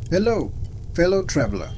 Hello, fellow traveler,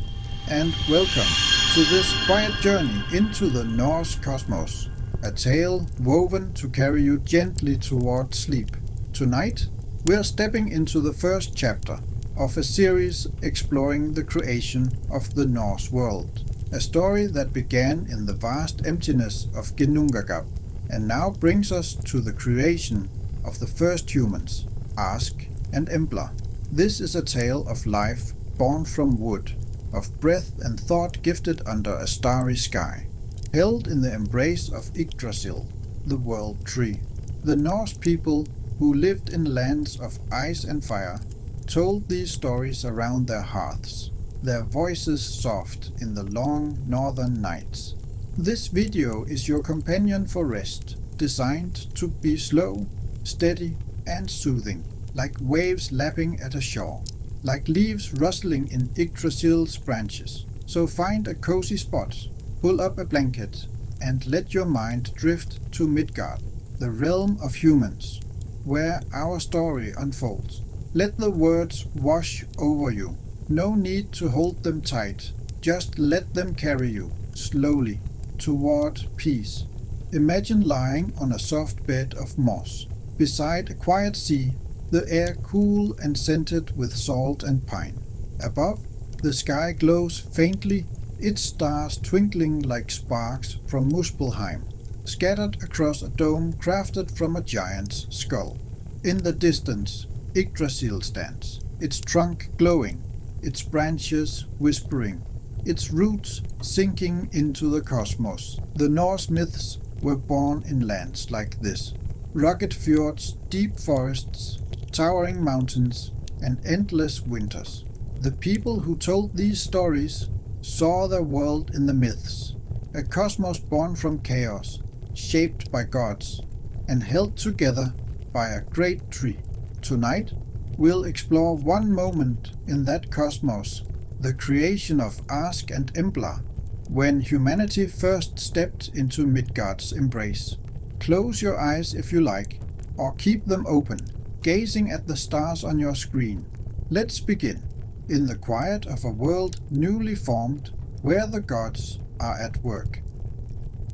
and welcome to this quiet journey into the Norse cosmos, a tale woven to carry you gently toward sleep. Tonight, we are stepping into the first chapter of a series exploring the creation of the Norse world, a story that began in the vast emptiness of Ginnungagap and now brings us to the creation of the first humans, Ask and Embla. This is a tale of life born from wood, of breath and thought gifted under a starry sky, held in the embrace of Yggdrasil, the world tree. The Norse people who lived in lands of ice and fire told these stories around their hearths, their voices soft in the long northern nights. This video is your companion for rest, designed to be slow, steady, and soothing, like waves lapping at a shore, like leaves rustling in Yggdrasil's branches. So find a cozy spot, pull up a blanket, and let your mind drift to Midgard, the realm of humans, where our story unfolds. Let the words wash over you. No need to hold them tight, just let them carry you, slowly, toward peace. Imagine lying on a soft bed of moss, beside a quiet sea, the air cool and scented with salt and pine. Above, the sky glows faintly, its stars twinkling like sparks from Muspelheim, scattered across a dome crafted from a giant's skull. In the distance, Yggdrasil stands, its trunk glowing, its branches whispering, its roots sinking into the cosmos. The Norse myths were born in lands like this. Rugged fjords, deep forests, towering mountains, and endless winters. The people who told these stories saw their world in the myths, a cosmos born from chaos, shaped by gods, and held together by a great tree. Tonight, we'll explore one moment in that cosmos, the creation of Ask and Embla, when humanity first stepped into Midgard's embrace. Close your eyes if you like, or keep them open, gazing at the stars on your screen. Let's begin, in the quiet of a world newly formed, where the gods are at work.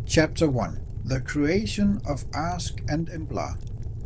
Chapter 1. The creation of Ask and Embla.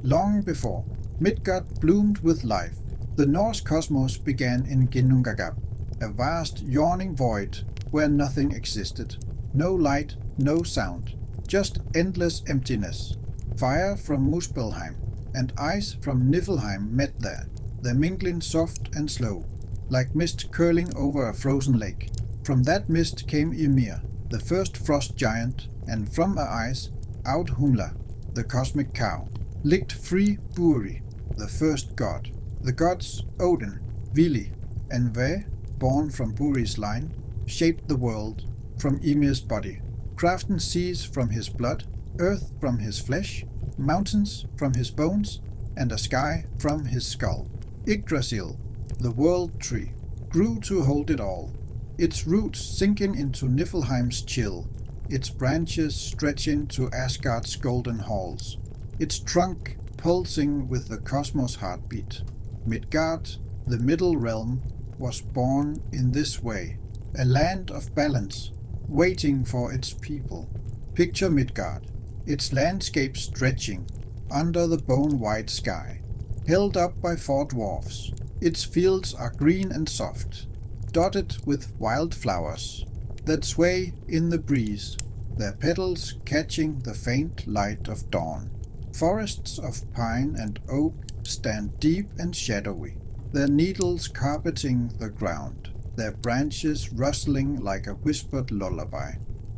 Long before Midgard bloomed with life, the Norse cosmos began in Ginnungagap, a vast yawning void where nothing existed. No light, no sound, just endless emptiness. Fire from Muspelheim and ice from Niflheim met there, their mingling soft and slow, like mist curling over a frozen lake. From that mist came Ymir, the first frost giant, and from her eyes out Humla, the cosmic cow. Licked free Buri, the first god. The gods Odin, Vili, and Ve, born from Buri's line, shaped the world from Ymir's body. Craften seas from his blood, earth from his flesh, mountains from his bones, and a sky from his skull. Yggdrasil, the world tree, grew to hold it all, its roots sinking into Niflheim's chill, its branches stretching to Asgard's golden halls, its trunk pulsing with the cosmos heartbeat. Midgard, the middle realm, was born in this way, a land of balance, waiting for its people. Picture Midgard, its landscape stretching under the bone-white sky, held up by 4 dwarfs. Its fields are green and soft, dotted with wild flowers that sway in the breeze, their petals catching the faint light of dawn. Forests of pine and oak stand deep and shadowy, their needles carpeting the ground, their branches rustling like a whispered lullaby.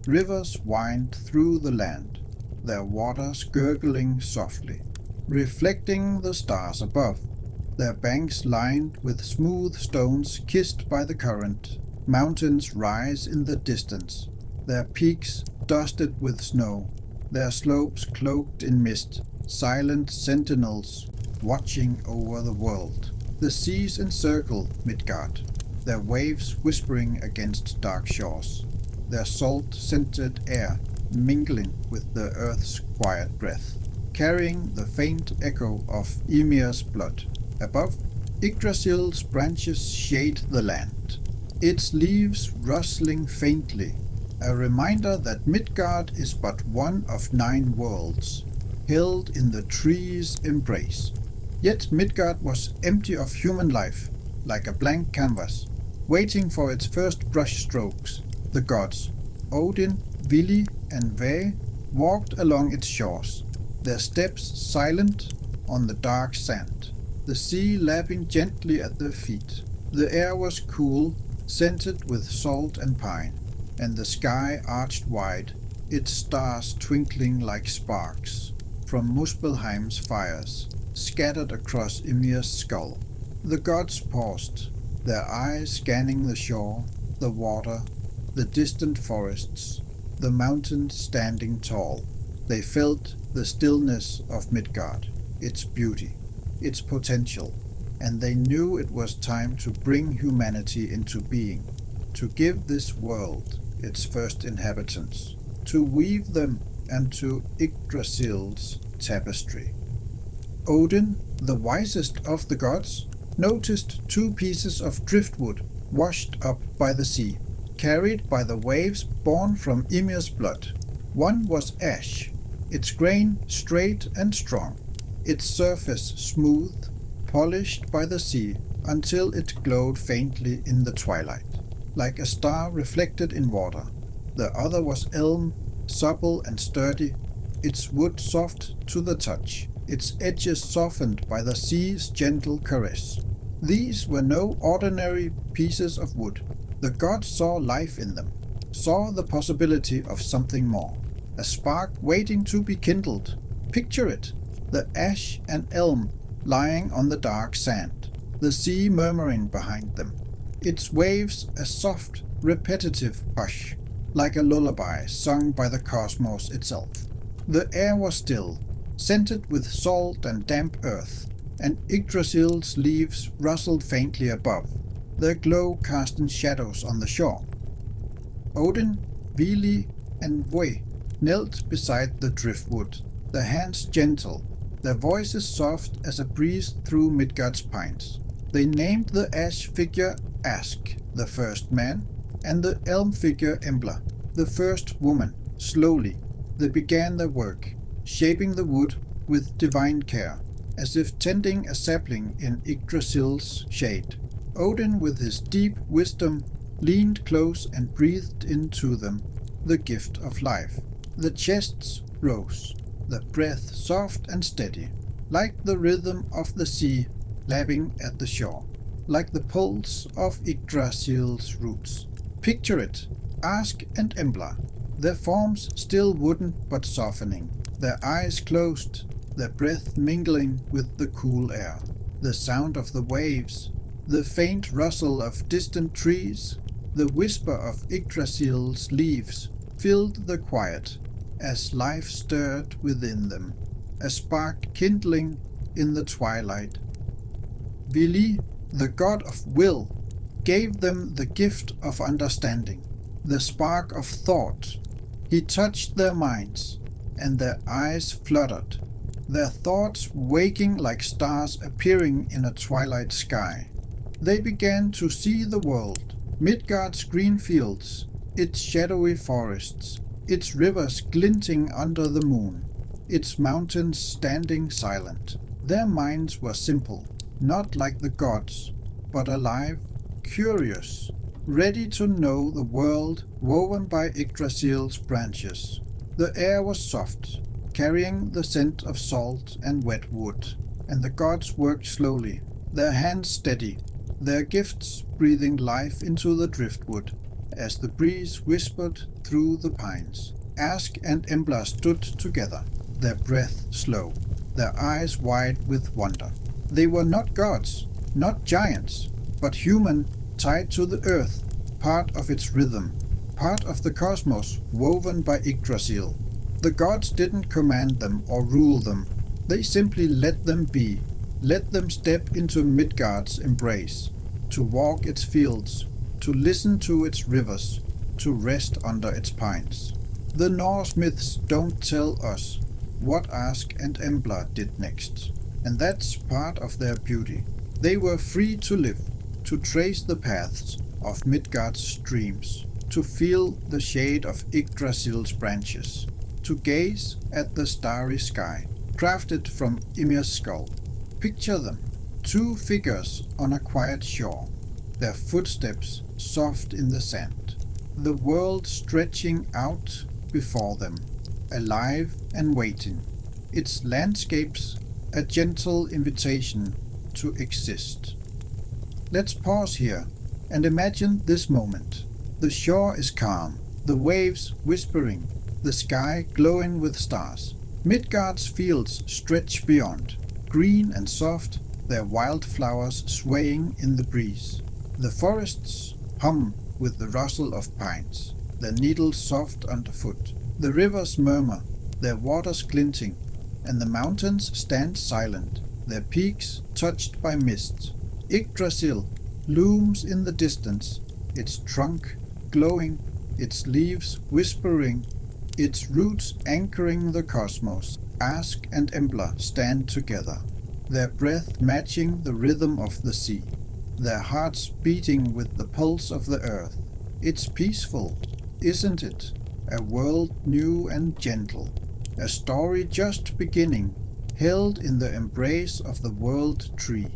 Rivers wind through the land, their waters gurgling softly, reflecting the stars above, their banks lined with smooth stones kissed by the current. Mountains rise in the distance, their peaks dusted with snow, their slopes cloaked in mist, silent sentinels watching over the world. The seas encircle Midgard, their waves whispering against dark shores, their salt-scented air mingling with the earth's quiet breath, carrying the faint echo of Ymir's blood. Above, Yggdrasil's branches shade the land, its leaves rustling faintly, a reminder that Midgard is but one of 9 worlds, held in the tree's embrace. Yet Midgard was empty of human life, like a blank canvas, waiting for its first brushstrokes. The gods, Odin, Vili, and Ve, walked along its shores, their steps silent on the dark sand, the sea lapping gently at their feet. The air was cool, scented with salt and pine, and the sky arched wide, its stars twinkling like sparks from Muspelheim's fires, scattered across Ymir's skull. The gods paused, their eyes scanning the shore, the water, the distant forests, the mountains standing tall. They felt the stillness of Midgard, its beauty, its potential, and they knew it was time to bring humanity into being, to give this world its first inhabitants, to weave them into Yggdrasil's tapestry. Odin, the wisest of the gods, noticed 2 pieces of driftwood washed up by the sea, carried by the waves born from Ymir's blood. One was ash, its grain straight and strong, its surface smooth, polished by the sea until it glowed faintly in the twilight, like a star reflected in water. The other was elm, supple and sturdy, its wood soft to the touch, its edges softened by the sea's gentle caress. These were no ordinary pieces of wood. The gods saw life in them, saw the possibility of something more, a spark waiting to be kindled. Picture it, the ash and elm lying on the dark sand, the sea murmuring behind them, its waves a soft, repetitive hush, like a lullaby sung by the cosmos itself. The air was still, scented with salt and damp earth, and Yggdrasil's leaves rustled faintly above, their glow casting shadows on the shore. Odin, Vili, and Ve knelt beside the driftwood, their hands gentle, their voices soft as a breeze through Midgard's pines. They named the ash figure Ask, the first man, and the elm figure Embla, the first woman. Slowly, they began their work, shaping the wood with divine care, as if tending a sapling in Yggdrasil's shade. Odin, with his deep wisdom, leaned close and breathed into them the gift of life. The chests rose, the breath soft and steady, like the rhythm of the sea lapping at the shore, like the pulse of Yggdrasil's roots. Picture it, Ask and Embla, their forms still wooden but softening, their eyes closed, their breath mingling with the cool air. The sound of the waves, the faint rustle of distant trees, the whisper of Yggdrasil's leaves filled the quiet as life stirred within them, a spark kindling in the twilight. Vili, the god of will, gave them the gift of understanding, the spark of thought. He touched their minds, and their eyes fluttered, their thoughts waking like stars appearing in a twilight sky. They began to see the world, Midgard's green fields, its shadowy forests, its rivers glinting under the moon, its mountains standing silent. Their minds were simple, not like the gods, but alive, curious, ready to know the world woven by Yggdrasil's branches. The air was soft, carrying the scent of salt and wet wood, and the gods worked slowly, their hands steady, their gifts breathing life into the driftwood as the breeze whispered through the pines. Ask and Embla stood together, their breath slow, their eyes wide with wonder. They were not gods, not giants, but human, tied to the earth, part of its rhythm, part of the cosmos woven by Yggdrasil. The gods didn't command them or rule them. They simply let them be, let them step into Midgard's embrace, to walk its fields, to listen to its rivers, to rest under its pines. The Norse myths don't tell us what Ask and Embla did next, and that's part of their beauty. They were free to live, to trace the paths of Midgard's streams, to feel the shade of Yggdrasil's branches, to gaze at the starry sky, crafted from Ymir's skull. Picture them, two figures on a quiet shore, their footsteps soft in the sand, the world stretching out before them, alive and waiting, its landscapes a gentle invitation to exist. Let's pause here and imagine this moment. The shore is calm, the waves whispering, the sky glowing with stars. Midgard's fields stretch beyond, green and soft, their wildflowers swaying in the breeze. The forests hum with the rustle of pines, their needles soft underfoot. The rivers murmur, their waters glinting, and the mountains stand silent, their peaks touched by mist. Yggdrasil looms in the distance, its trunk glowing, its leaves whispering, its roots anchoring the cosmos. Ask and Embla stand together, their breath matching the rhythm of the sea, their hearts beating with the pulse of the earth. It's peaceful, isn't it? A world new and gentle, a story just beginning, held in the embrace of the world tree.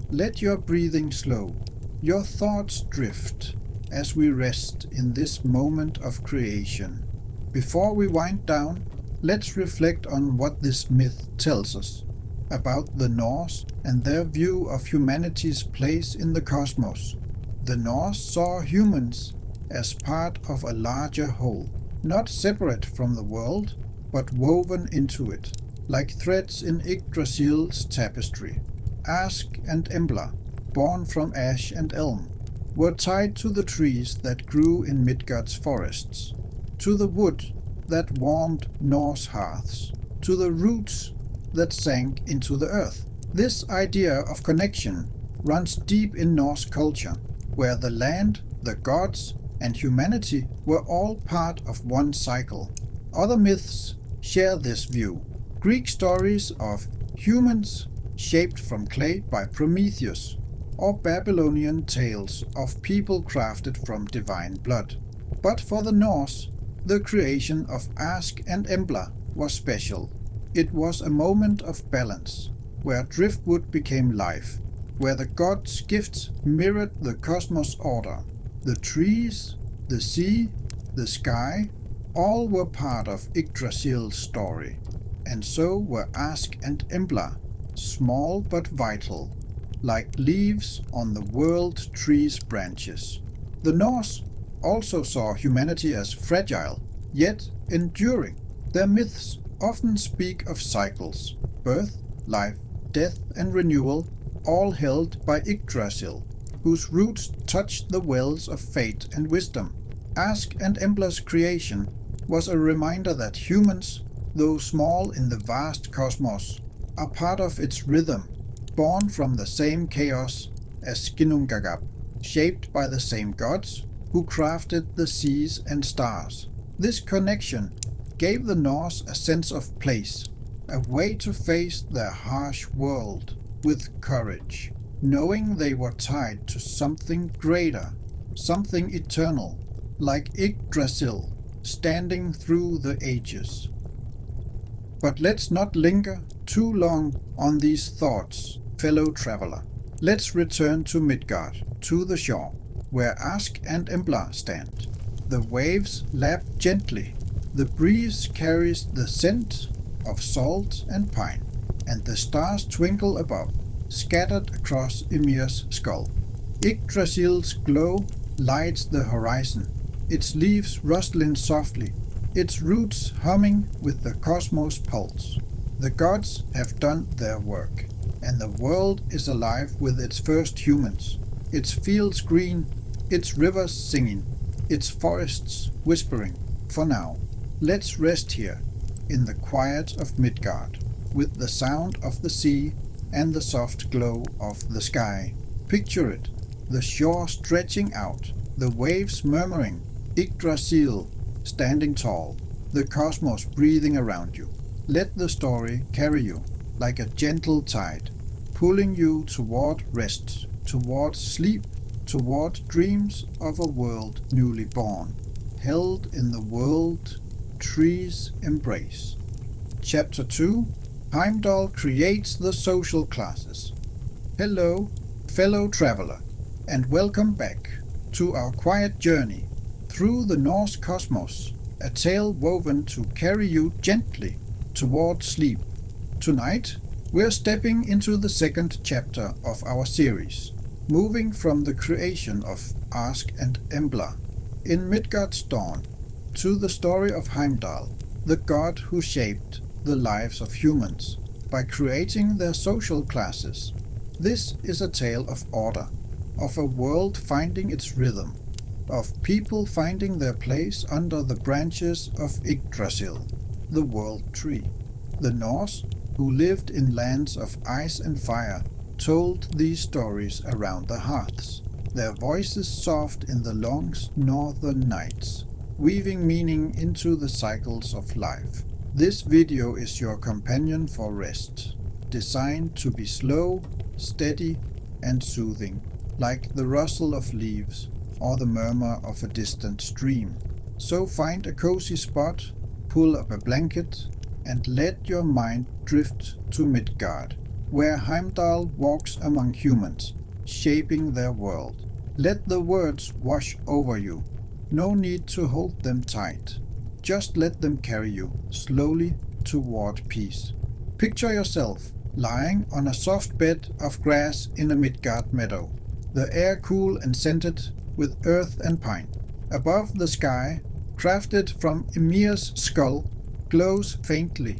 Let your breathing slow, your thoughts drift, as we rest in this moment of creation. Before we wind down, let's reflect on what this myth tells us about the Norse and their view of humanity's place in the cosmos. The Norse saw humans as part of a larger whole, not separate from the world, but woven into it, like threads in Yggdrasil's tapestry. Ask and Embla, born from ash and elm, were tied to the trees that grew in Midgard's forests, to the wood that warmed Norse hearths, to the roots that sank into the earth. This idea of connection runs deep in Norse culture, where the land, the gods, and humanity were all part of one cycle. Other myths share this view. Greek stories of humans shaped from clay by Prometheus, or Babylonian tales of people crafted from divine blood. But for the Norse, the creation of Ask and Embla was special. It was a moment of balance, where driftwood became life, where the gods' gifts mirrored the cosmos order. The trees, the sea, the sky, all were part of Yggdrasil's story, and so were Ask and Embla, small but vital, like leaves on the world tree's branches. The Norse also saw humanity as fragile, yet enduring. Their myths often speak of cycles, birth, life, death, and renewal, all held by Yggdrasil, whose roots touched the wells of fate and wisdom. Ask and Embla's creation was a reminder that humans, though small in the vast cosmos, are part of its rhythm, born from the same chaos as Ginnungagap, shaped by the same gods who crafted the seas and stars. This connection gave the Norse a sense of place, a way to face their harsh world with courage, knowing they were tied to something greater, something eternal, like Yggdrasil, standing through the ages. But let's not linger too long on these thoughts, fellow traveler. Let's return to Midgard, to the shore, where Ask and Embla stand. The waves lap gently, the breeze carries the scent of salt and pine, and the stars twinkle above, scattered across Ymir's skull. Yggdrasil's glow lights the horizon, its leaves rustling softly, its roots humming with the cosmos pulse. The gods have done their work, and the world is alive with its first humans, its fields green, its rivers singing, its forests whispering. For now, let's rest here, in the quiet of Midgard, with the sound of the sea and the soft glow of the sky. Picture it, the shore stretching out, the waves murmuring, Yggdrasil standing tall, the cosmos breathing around you. Let the story carry you like a gentle tide, pulling you toward rest, toward sleep, toward dreams of a world newly born, held in the world trees embrace. Chapter 2. Heimdall creates the social classes. Hello, fellow traveler, and welcome back to our quiet journey through the Norse cosmos, a tale woven to carry you gently toward sleep. Tonight, we're stepping into the second chapter of our series, moving from the creation of Ask and Embla in Midgard's dawn to the story of Heimdall, the god who shaped the lives of humans by creating their social classes. This is a tale of order, of a world finding its rhythm, of people finding their place under the branches of Yggdrasil, the world tree. The Norse, who lived in lands of ice and fire, told these stories around the hearths, their voices soft in the long northern nights, weaving meaning into the cycles of life. This video is your companion for rest, designed to be slow, steady, and soothing, like the rustle of leaves or the murmur of a distant stream. So find a cozy spot, pull up a blanket, and let your mind drift to Midgard, where Heimdall walks among humans, shaping their world. Let the words wash over you. No need to hold them tight. Just let them carry you slowly toward peace. Picture yourself lying on a soft bed of grass in a Midgard meadow, the air cool and scented with earth and pine. Above, the sky, crafted from Ymir's skull, glows faintly,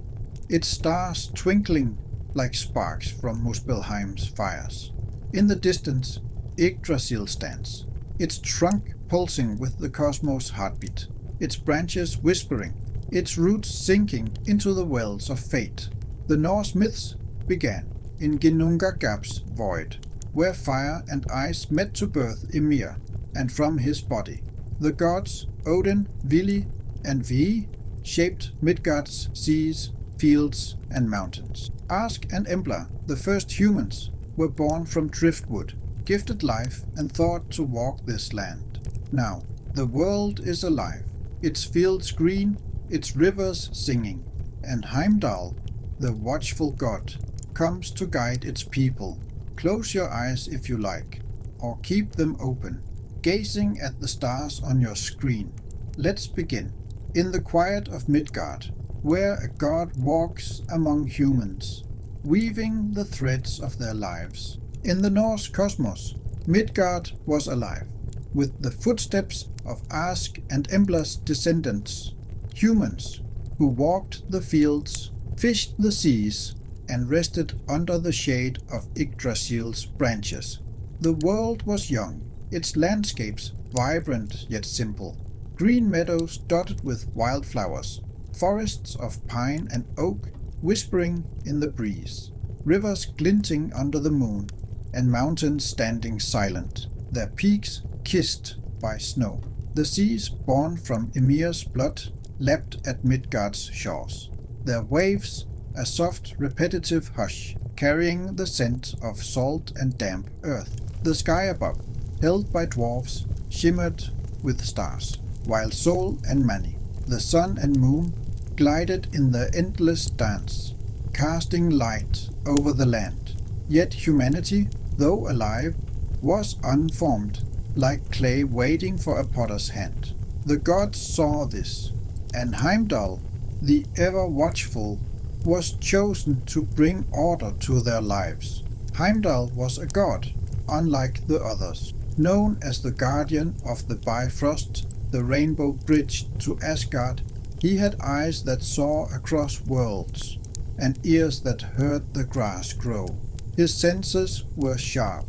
its stars twinkling like sparks from Muspelheim's fires. In the distance, Yggdrasil stands, its trunk pulsing with the cosmos' heartbeat, its branches whispering, its roots sinking into the wells of fate. The Norse myths began in Ginnungagap's void, where fire and ice met to birth Ymir, and from his body, the gods Odin, Vili, and Vi shaped Midgard's seas, fields, and mountains. Ask and Embla, the first humans, were born from driftwood, gifted life and thought to walk this land. Now, the world is alive, its fields green, its rivers singing, and Heimdall, the watchful god, comes to guide its people. Close your eyes if you like, or keep them open, gazing at the stars on your screen. Let's begin. In the quiet of Midgard, where a god walks among humans, weaving the threads of their lives. In the Norse cosmos, Midgard was alive, with the footsteps of Ask and Embla's descendants, humans who walked the fields, fished the seas, and rested under the shade of Yggdrasil's branches. The world was young, its landscapes vibrant yet simple. Green meadows dotted with wildflowers, forests of pine and oak whispering in the breeze, rivers glinting under the moon, and mountains standing silent, their peaks kissed by snow. The seas born from Ymir's blood lapped at Midgard's shores, their waves a soft repetitive hush, carrying the scent of salt and damp earth. The sky above, held by dwarfs, shimmered with stars, while Sol and Mani, the sun and moon, glided in their endless dance, casting light over the land. Yet humanity, though alive, was unformed, like clay waiting for a potter's hand. The gods saw this, and Heimdall, the ever-watchful, was chosen to bring order to their lives. Heimdall was a god, unlike the others, known as the guardian of the Bifrost, the rainbow bridge to Asgard. He had eyes that saw across worlds, and ears that heard the grass grow. His senses were sharp,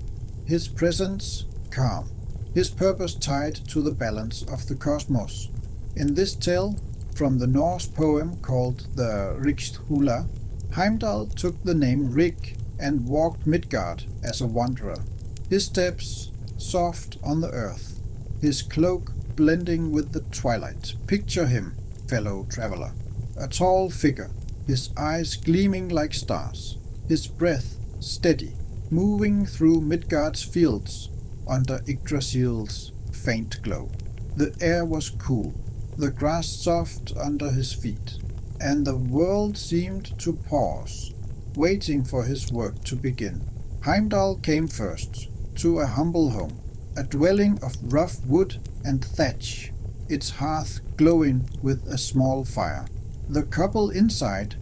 his presence calm, his purpose tied to the balance of the cosmos. In this tale, from the Norse poem called the Rikshula, Heimdall took the name Rig and walked Midgard as a wanderer, his steps soft on the earth, his cloak blending with the twilight. Picture him, fellow traveler, a tall figure, his eyes gleaming like stars, his breath steady, moving through Midgard's fields under Yggdrasil's faint glow. The air was cool, the grass soft under his feet, and the world seemed to pause, waiting for his work to begin. Heimdall came first, to a humble home, a dwelling of rough wood and thatch, its hearth glowing with a small fire. The couple inside,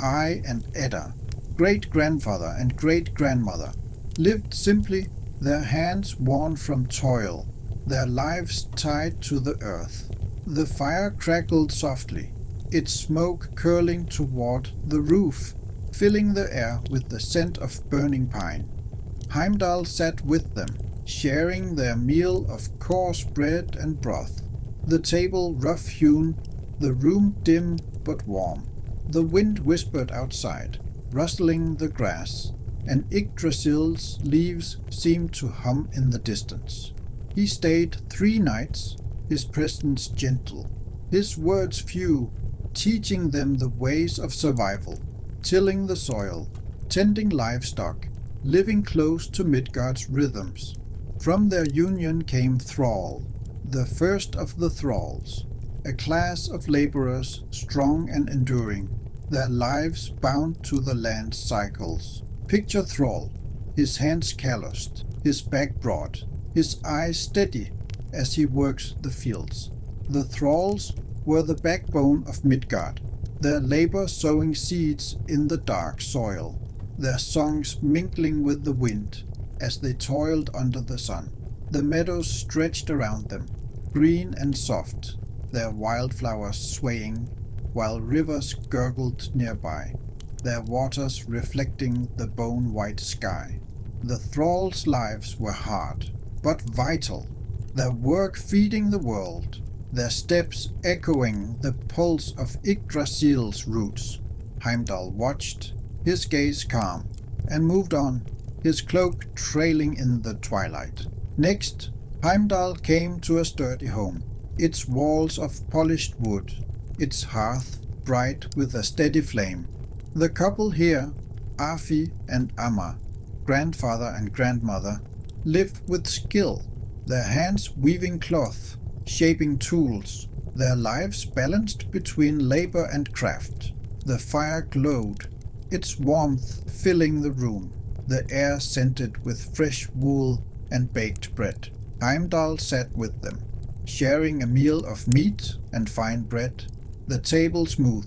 I and Edda, great-grandfather and great-grandmother, lived simply, their hands worn from toil, their lives tied to the earth. The fire crackled softly, its smoke curling toward the roof, filling the air with the scent of burning pine. Heimdall sat with them, sharing their meal of coarse bread and broth. The table rough-hewn, the room dim but warm. The wind whispered outside, rustling the grass, and Yggdrasil's leaves seemed to hum in the distance. He stayed 3 nights, his presence gentle, his words few, teaching them the ways of survival, tilling the soil, tending livestock, living close to Midgard's rhythms. From their union came Thrall, the first of the thralls, a class of laborers strong and enduring, their lives bound to the land's cycles. Picture Thrall, his hands calloused, his back broad, his eyes steady as he works the fields. The thralls were the backbone of Midgard, their labor sowing seeds in the dark soil, their songs mingling with the wind as they toiled under the sun. The meadows stretched around them, green and soft, their wildflowers swaying, while rivers gurgled nearby, their waters reflecting the bone-white sky. The thralls' lives were hard, but vital, their work feeding the world, their steps echoing the pulse of Yggdrasil's roots. Heimdall watched, his gaze calm, and moved on, his cloak trailing in the twilight. Next, Heimdall came to a sturdy home, its walls of polished wood, its hearth bright with a steady flame. The couple here, Afi and Amma, grandfather and grandmother, lived with skill, their hands weaving cloth, shaping tools, their lives balanced between labor and craft. The fire glowed, its warmth filling the room, the air scented with fresh wool and baked bread. Heimdall sat with them, sharing a meal of meat and fine bread, the table smooth,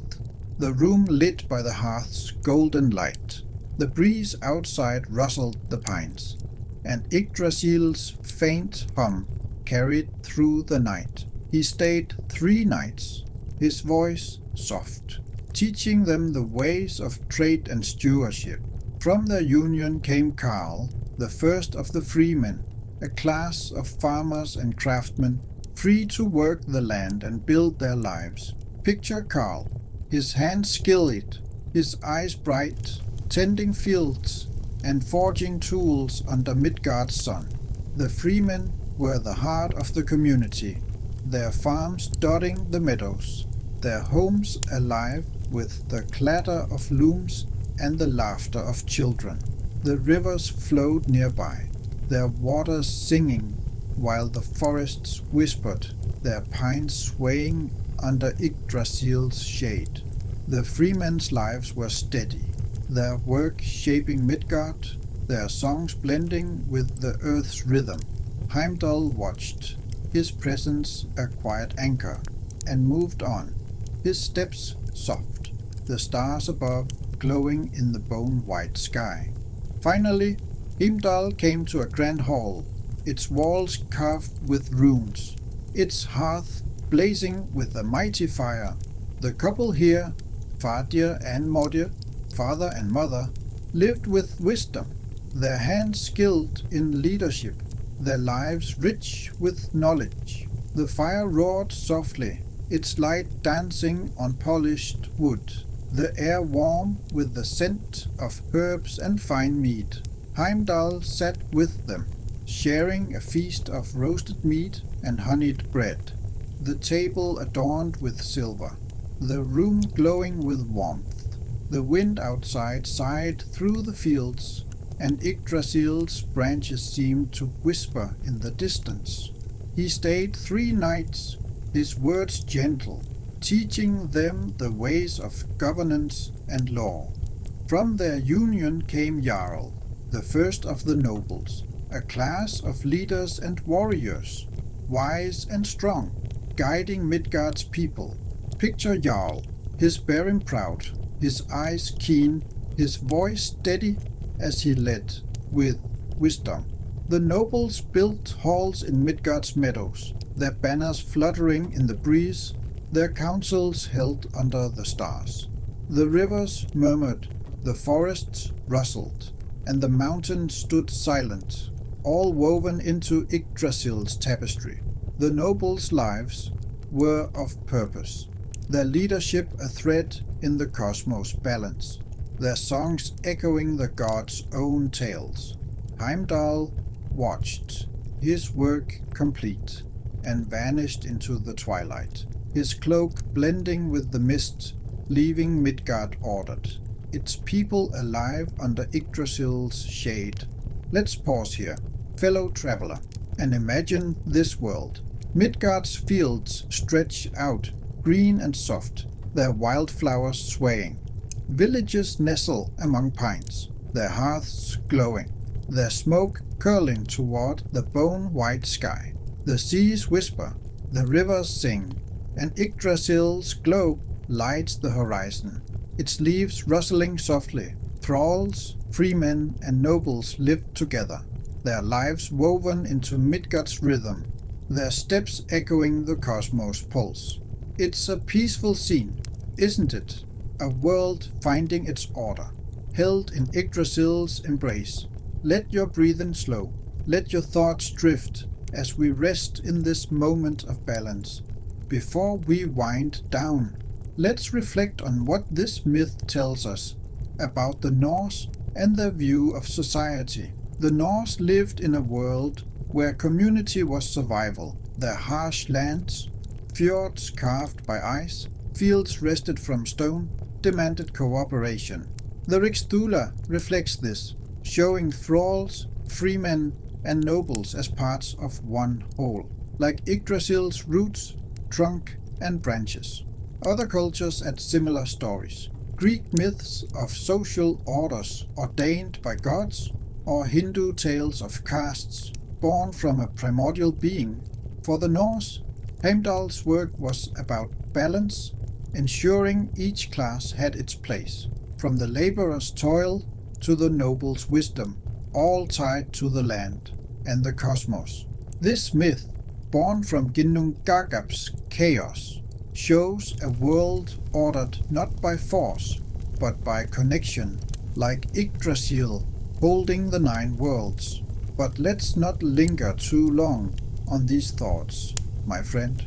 the room lit by the hearth's golden light. The breeze outside rustled the pines, and Yggdrasil's faint hum carried through the night. He stayed 3 nights, his voice soft, teaching them the ways of trade and stewardship. From their union came Karl, the first of the freemen, a class of farmers and craftsmen, free to work the land and build their lives. Picture Karl, his hands skilled, his eyes bright, tending fields and forging tools under Midgard's sun. The freemen were the heart of the community, their farms dotting the meadows, their homes alive with the clatter of looms and the laughter of children. The rivers flowed nearby, their waters singing, while the forests whispered, their pines swaying under Yggdrasil's shade. The freemen's lives were steady, their work shaping Midgard, their songs blending with the earth's rhythm. Heimdall watched, his presence a quiet anchor, and moved on, his steps soft, the stars above glowing in the bone-white sky. Finally, Heimdall came to a grand hall, its walls carved with runes, its hearth blazing with a mighty fire. The couple here, Fadir and Modir, father and mother, lived with wisdom, their hands skilled in leadership, their lives rich with knowledge. The fire roared softly, its light dancing on polished wood, the air warm with the scent of herbs and fine meat. Heimdall sat with them, sharing a feast of roasted meat and honeyed bread, the table adorned with silver, the room glowing with warmth. The wind outside sighed through the fields, and Yggdrasil's branches seemed to whisper in the distance. He stayed 3 nights, his words gentle, teaching them the ways of governance and law. From their union came Jarl, the first of the nobles, a class of leaders and warriors, wise and strong, guiding Midgard's people. Picture Jarl, his bearing proud, his eyes keen, his voice steady as he led with wisdom. The nobles built halls in Midgard's meadows, their banners fluttering in the breeze, their councils held under the stars. The rivers murmured, the forests rustled, and the mountains stood silent, all woven into Yggdrasil's tapestry. The nobles' lives were of purpose, their leadership a thread in the cosmos' balance, their songs echoing the gods' own tales. Heimdall watched, his work complete, and vanished into the twilight, his cloak blending with the mist, leaving Midgard ordered, its people alive under Yggdrasil's shade. Let's pause here, fellow traveler, and imagine this world. Midgard's fields stretch out, green and soft, their wildflowers swaying. Villages nestle among pines, their hearths glowing, their smoke curling toward the bone-white sky. The seas whisper, the rivers sing, and Yggdrasil's glow lights the horizon, its leaves rustling softly. Thralls, freemen, and nobles lived together, their lives woven into Midgard's rhythm, their steps echoing the cosmos' pulse. It's a peaceful scene, isn't it? A world finding its order, held in Yggdrasil's embrace. Let your breathing slow, let your thoughts drift as we rest in this moment of balance. Before we wind down, let's reflect on what this myth tells us about the Norse and their view of society. The Norse lived in a world where community was survival, their harsh lands, fjords carved by ice, fields wrested from stone, demanded cooperation. The Riksthula reflects this, showing thralls, freemen, and nobles as parts of one whole, like Yggdrasil's roots, trunk, and branches. Other cultures add similar stories. Greek myths of social orders ordained by gods, or Hindu tales of castes born from a primordial being. For the Norse, Heimdall's work was about balance, ensuring each class had its place, from the laborer's toil to the noble's wisdom, all tied to the land and the cosmos. This myth, born from Ginnungagap's chaos, shows a world ordered not by force, but by connection, like Yggdrasil holding the 9 worlds. But let's not linger too long on these thoughts, my friend.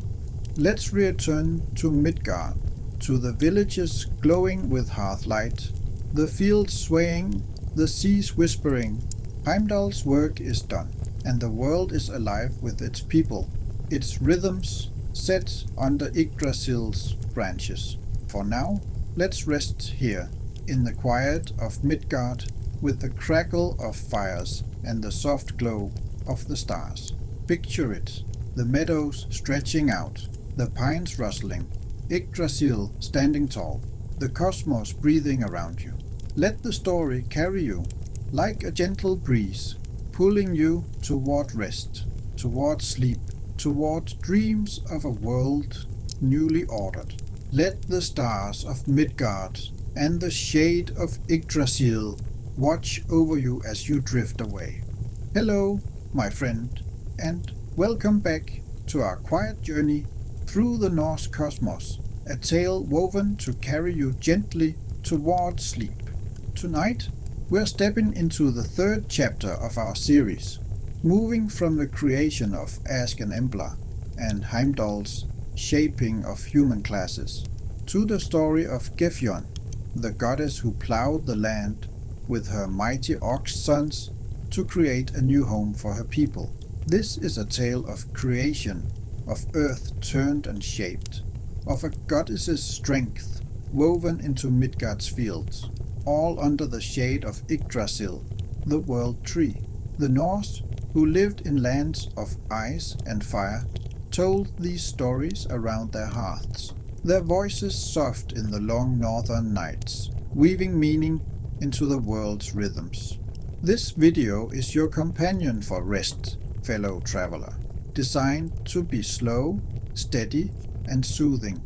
Let's return to Midgard, to the villages glowing with hearthlight, the fields swaying, the seas whispering. Heimdall's work is done, and the world is alive with its people, its rhythms set under Yggdrasil's branches. For now, let's rest here, in the quiet of Midgard, with the crackle of fires and the soft glow of the stars. Picture it, the meadows stretching out, the pines rustling, Yggdrasil standing tall, the cosmos breathing around you. Let the story carry you, like a gentle breeze, pulling you toward rest, toward sleep, toward dreams of a world newly ordered. Let the stars of Midgard and the shade of Yggdrasil watch over you as you drift away. Hello, my friend, and welcome back to our quiet journey through the Norse cosmos, a tale woven to carry you gently toward sleep. Tonight, we're stepping into the 3rd chapter of our series, moving from the creation of Ask and Embla and Heimdall's shaping of human classes, to the story of Gefjon, the goddess who plowed the land with her mighty ox sons to create a new home for her people. This is a tale of creation, of earth turned and shaped, of a goddess's strength woven into Midgard's fields, all under the shade of Yggdrasil, the World Tree. The Norse, who lived in lands of ice and fire, told these stories around their hearths, their voices soft in the long northern nights, weaving meaning into the world's rhythms. This video is your companion for rest, fellow traveler, designed to be slow, steady, and soothing,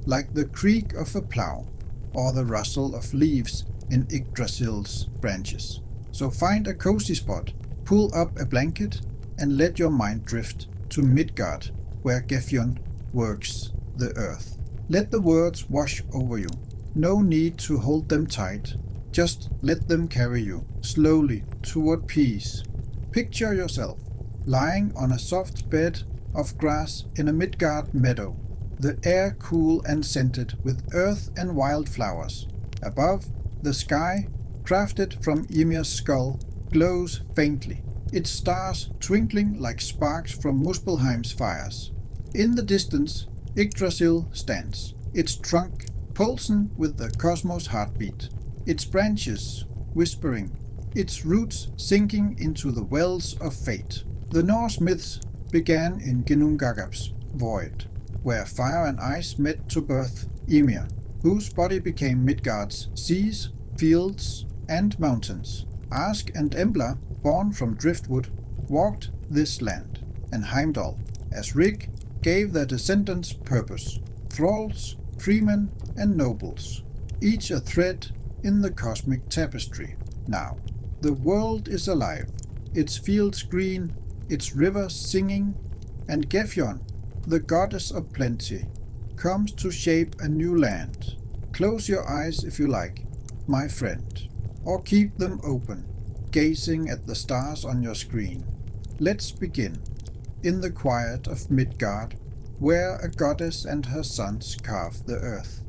like the creak of a plow or the rustle of leaves in Yggdrasil's branches. So find a cozy spot, pull up a blanket, and let your mind drift to Midgard, where Gefjon works the earth. Let the words wash over you. No need to hold them tight. Just let them carry you slowly toward peace. Picture yourself lying on a soft bed of grass in a Midgard meadow, the air cool and scented with earth and wildflowers. Above, the sky, crafted from Ymir's skull, glows faintly, its stars twinkling like sparks from Muspelheim's fires. In the distance, Yggdrasil stands, its trunk pulsing with the cosmos' heartbeat, its branches whispering, its roots sinking into the wells of fate. The Norse myths began in Ginnungagap's void, where fire and ice met to birth Ymir, whose body became Midgard's seas, fields, and mountains. Ask and Embla, born from driftwood, walked this land, and Heimdall, as Rig, gave their descendants purpose, thralls, freemen, and nobles, each a thread in the cosmic tapestry. Now, the world is alive, its fields green, its rivers singing, and Gefjon, the goddess of plenty, comes to shape a new land. Close your eyes if you like, my friend, or keep them open, gazing at the stars on your screen. Let's begin, in the quiet of Midgard, where a goddess and her sons carve the earth.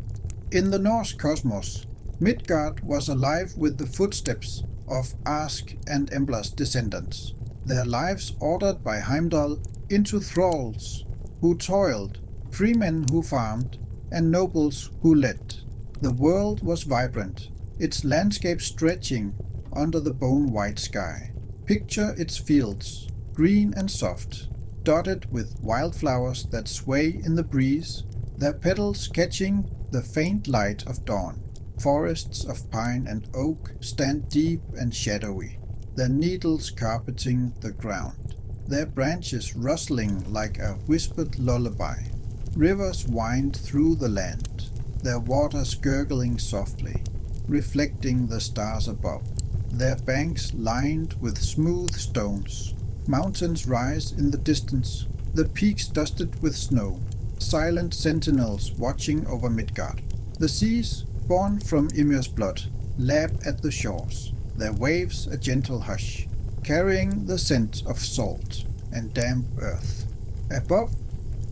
In the Norse cosmos, Midgard was alive with the footsteps of Ask and Embla's descendants, their lives ordered by Heimdall into thralls who toiled, freemen who farmed, and nobles who led. The world was vibrant, its landscape stretching under the bone-white sky. Picture its fields, green and soft, dotted with wildflowers that sway in the breeze, their petals catching the faint light of dawn. Forests of pine and oak stand deep and shadowy, their needles carpeting the ground, their branches rustling like a whispered lullaby. Rivers wind through the land, their waters gurgling softly, reflecting the stars above, their banks lined with smooth stones. Mountains rise in the distance, the peaks dusted with snow, silent sentinels watching over Midgard. The seas, born from Ymir's blood, lap at the shores, their waves a gentle hush, carrying the scent of salt and damp earth. Above,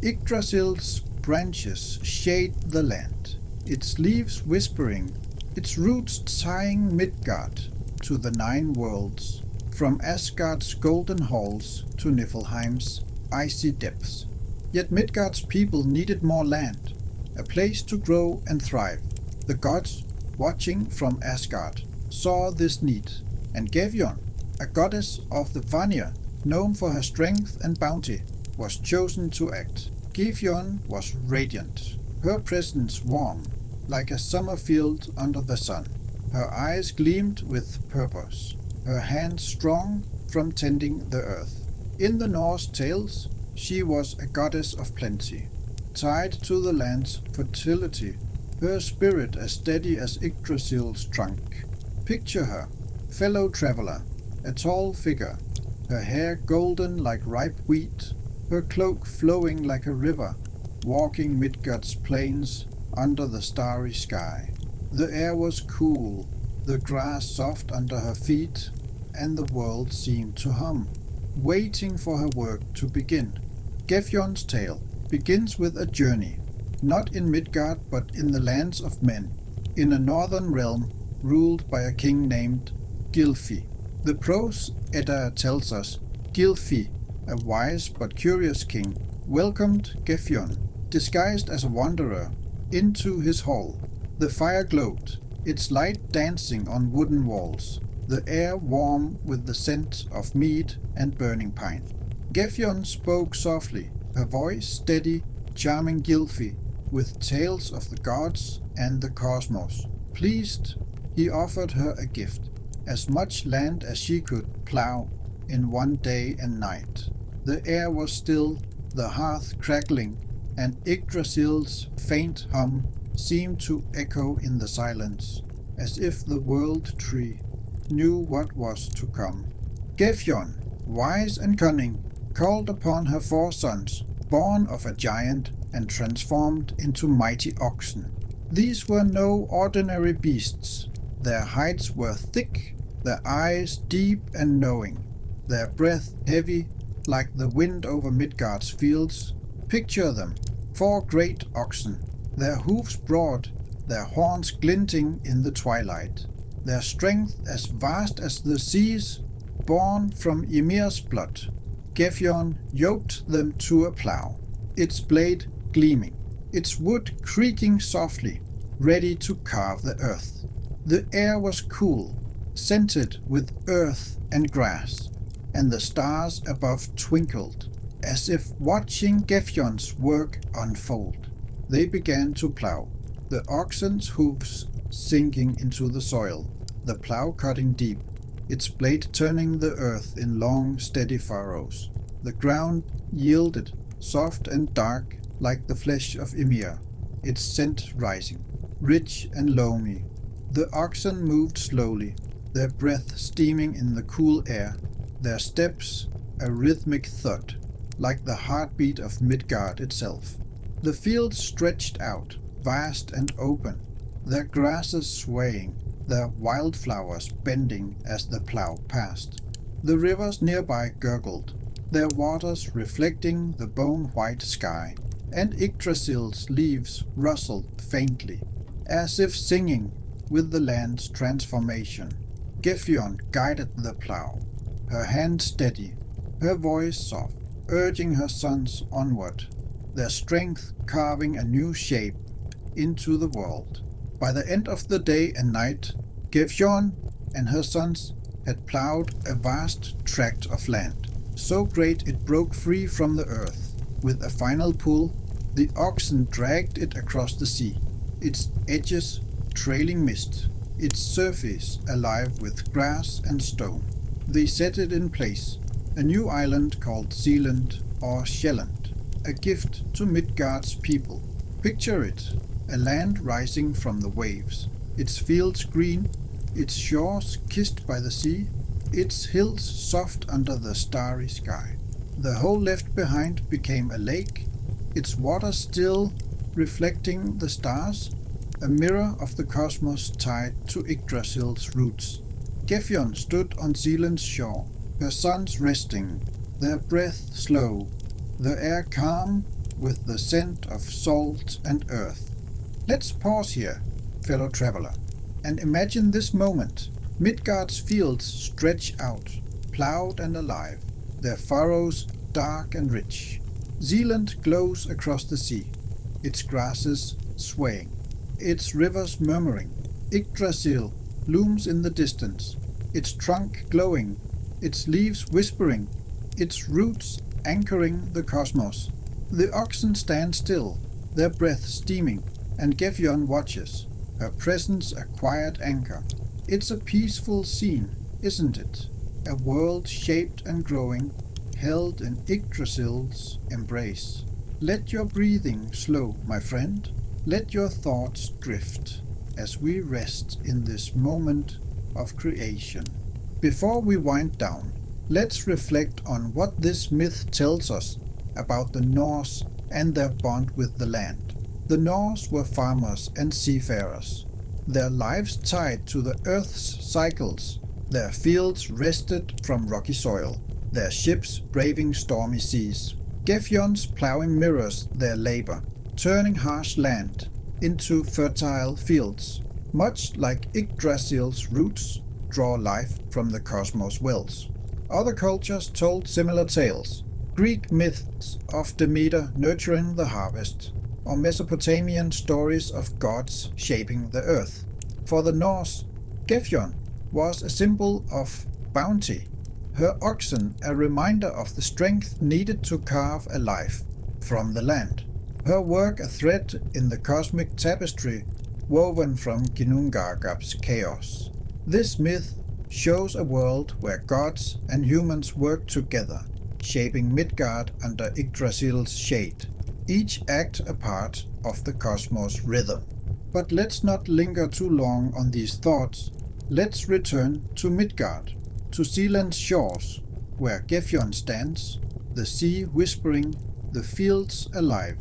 Yggdrasil's branches shade the land, its leaves whispering, its roots tying Midgard to the 9 worlds, from Asgard's golden halls to Niflheim's icy depths. Yet Midgard's people needed more land, a place to grow and thrive. The gods, watching from Asgard, saw this need, and Gefjon, a goddess of the Vanir, known for her strength and bounty, was chosen to act. Gefjon was radiant, her presence warm, like a summer field under the sun. Her eyes gleamed with purpose, her hands strong from tending the earth. In the Norse tales, she was a goddess of plenty, tied to the land's fertility, her spirit as steady as Yggdrasil's trunk. Picture her, fellow traveler, a tall figure, her hair golden like ripe wheat, her cloak flowing like a river, walking Midgard's plains under the starry sky. The air was cool, the grass soft under her feet, and the world seemed to hum, waiting for her work to begin. Gefjon's tale begins with a journey, not in Midgard but in the lands of men, in a northern realm ruled by a king named Gylfi. The Prose Edda tells us Gylfi, a wise but curious king, welcomed Gefjon, disguised as a wanderer, into his hall. The fire glowed, its light dancing on wooden walls, the air warm with the scent of mead and burning pine. Gefjon spoke softly, her voice steady, charming Gylfi, with tales of the gods and the cosmos. Pleased, he offered her a gift, as much land as she could plough in one day and night. The air was still, the hearth crackling, and Yggdrasil's faint hum seemed to echo in the silence, as if the world tree knew what was to come. Gefjon, wise and cunning, called upon her 4 sons, born of a giant and transformed into mighty oxen. These were no ordinary beasts. Their hides were thick, their eyes deep and knowing, their breath heavy like the wind over Midgard's fields. Picture them, 4 great oxen, their hoofs broad, their horns glinting in the twilight, their strength as vast as the seas, born from Ymir's blood. Gefjon yoked them to a plough, its blade gleaming, its wood creaking softly, ready to carve the earth. The air was cool, scented with earth and grass, and the stars above twinkled, as if watching Gefjon's work unfold. They began to plough, the oxen's hooves sinking into the soil, the plough cutting deep, its blade turning the earth in long, steady furrows. The ground yielded, soft and dark like the flesh of Ymir, its scent rising, rich and loamy. The oxen moved slowly, their breath steaming in the cool air, their steps a rhythmic thud, like the heartbeat of Midgard itself. The fields stretched out, vast and open, their grasses swaying, their wildflowers bending as the plough passed. The rivers nearby gurgled, their waters reflecting the bone-white sky, and Yggdrasil's leaves rustled faintly, as if singing with the land's transformation. Gefjon guided the plough, her hand steady, her voice soft, urging her sons onward, their strength carving a new shape into the world. By the end of the day and night, Gefjon and her sons had ploughed a vast tract of land, so great it broke free from the earth. With a final pull, the oxen dragged it across the sea, its edges trailing mist, its surface alive with grass and stone. They set it in place, a new island called Zealand or Shelland, a gift to Midgard's people. Picture it, a land rising from the waves, its fields green, its shores kissed by the sea, its hills soft under the starry sky. The whole left behind became a lake, its water still reflecting the stars, a mirror of the cosmos tied to Yggdrasil's roots. Gefjon stood on Zealand's shore, her sons resting, their breath slow, the air calm with the scent of salt and earth. Let's pause here, fellow traveler, and imagine this moment. Midgard's fields stretch out, ploughed and alive, their furrows dark and rich. Zealand glows across the sea, its grasses swaying, its rivers murmuring. Yggdrasil looms in the distance, its trunk glowing, its leaves whispering, its roots anchoring the cosmos. The oxen stand still, their breath steaming, and Gefjon watches, her presence a quiet anchor. It's a peaceful scene, isn't it? A world shaped and growing, held in Yggdrasil's embrace. Let your breathing slow, my friend. Let your thoughts drift as we rest in this moment of creation. Before we wind down, let's reflect on what this myth tells us about the Norse and their bond with the land. The Norse were farmers and seafarers, their lives tied to the earth's cycles, their fields wrested from rocky soil, their ships braving stormy seas. Gefjon's ploughing mirrors their labor, turning harsh land into fertile fields, much like Yggdrasil's roots draw life from the cosmos wells. Other cultures told similar tales. Greek myths of Demeter nurturing the harvest, or Mesopotamian stories of gods shaping the earth. For the Norse, Gefjon was a symbol of bounty, her oxen a reminder of the strength needed to carve a life from the land, her work a thread in the cosmic tapestry woven from Ginnungagap's chaos. This myth shows a world where gods and humans work together, shaping Midgard under Yggdrasil's shade, each act a part of the cosmos rhythm. But let's not linger too long on these thoughts. Let's return to Midgard, to Sealand's shores, where Gefjon stands, the sea whispering, the fields alive,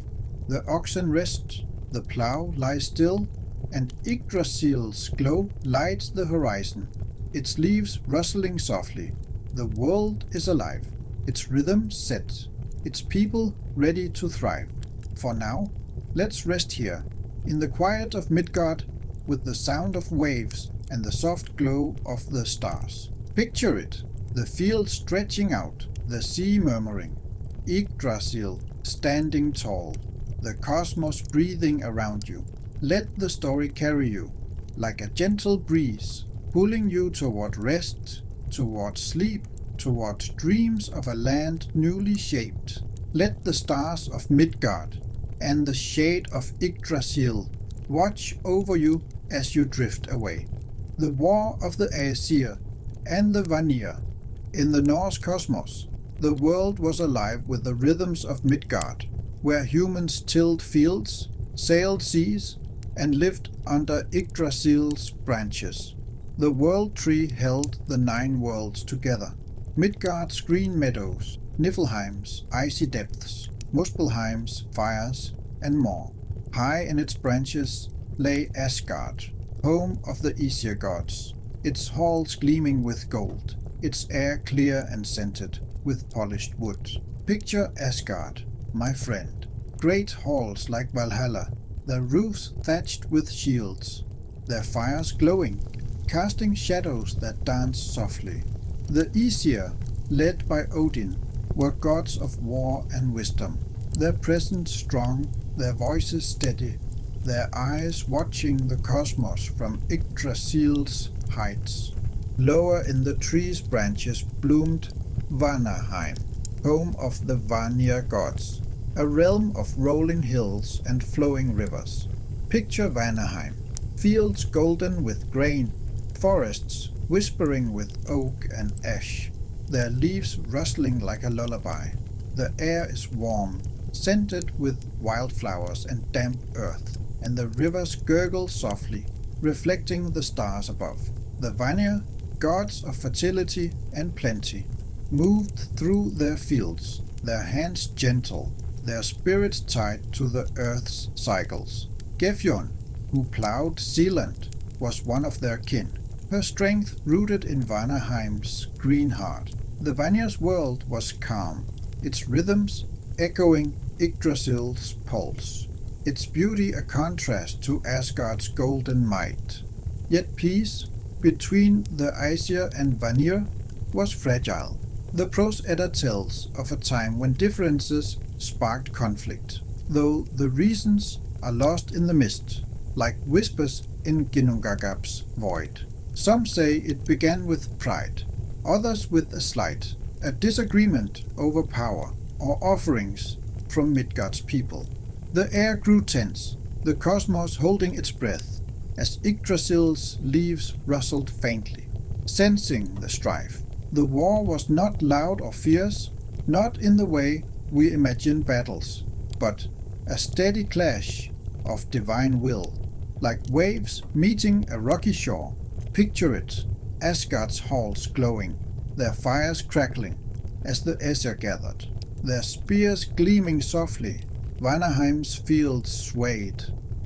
the oxen rest, the plough lies still, and Yggdrasil's glow lights the horizon, its leaves rustling softly. The world is alive, its rhythm set, its people ready to thrive. For now, let's rest here, in the quiet of Midgard, with the sound of waves and the soft glow of the stars. Picture it, the field stretching out, the sea murmuring, Yggdrasil standing tall, the cosmos breathing around you. Let the story carry you, like a gentle breeze, pulling you toward rest, toward sleep, toward dreams of a land newly shaped. Let the stars of Midgard and the shade of Yggdrasil watch over you as you drift away. The war of the Aesir and the Vanir. In the Norse cosmos, the world was alive with the rhythms of Midgard, where humans tilled fields, sailed seas, and lived under Yggdrasil's branches. The world tree held the 9 worlds together. Midgard's green meadows, Niflheim's icy depths, Muspelheim's fires, and more. High in its branches lay Asgard, home of the Aesir gods, its halls gleaming with gold, its air clear and scented with polished wood. Picture Asgard, my friend. Great halls like Valhalla, their roofs thatched with shields, their fires glowing, casting shadows that dance softly. The Aesir, led by Odin, were gods of war and wisdom, their presence strong, their voices steady, their eyes watching the cosmos from Yggdrasil's heights. Lower in the tree's branches bloomed Vanaheim, home of the Vanir gods, a realm of rolling hills and flowing rivers. Picture Vanaheim, fields golden with grain, forests whispering with oak and ash, their leaves rustling like a lullaby. The air is warm, scented with wildflowers and damp earth, and the rivers gurgle softly, reflecting the stars above. The Vanir, gods of fertility and plenty, moved through their fields, their hands gentle, their spirits tied to the earth's cycles. Gefjon, who ploughed Sealand, was one of their kin, her strength rooted in Vanaheim's green heart. The Vanir's world was calm, its rhythms echoing Yggdrasil's pulse, its beauty a contrast to Asgard's golden might. Yet peace between the Aesir and Vanir was fragile. The prose Edda tells of a time when differences sparked conflict, though the reasons are lost in the mist, like whispers in Ginnungagap's void. Some say it began with pride, others with a slight, a disagreement over power or offerings from Midgard's people. The air grew tense, the cosmos holding its breath, as Yggdrasil's leaves rustled faintly, sensing the strife. The war was not loud or fierce, not in the way we imagine battles, but a steady clash of divine will, like waves meeting a rocky shore. Picture it, Asgard's halls glowing, their fires crackling as the Aesir gathered, their spears gleaming softly. Vanaheim's fields swayed,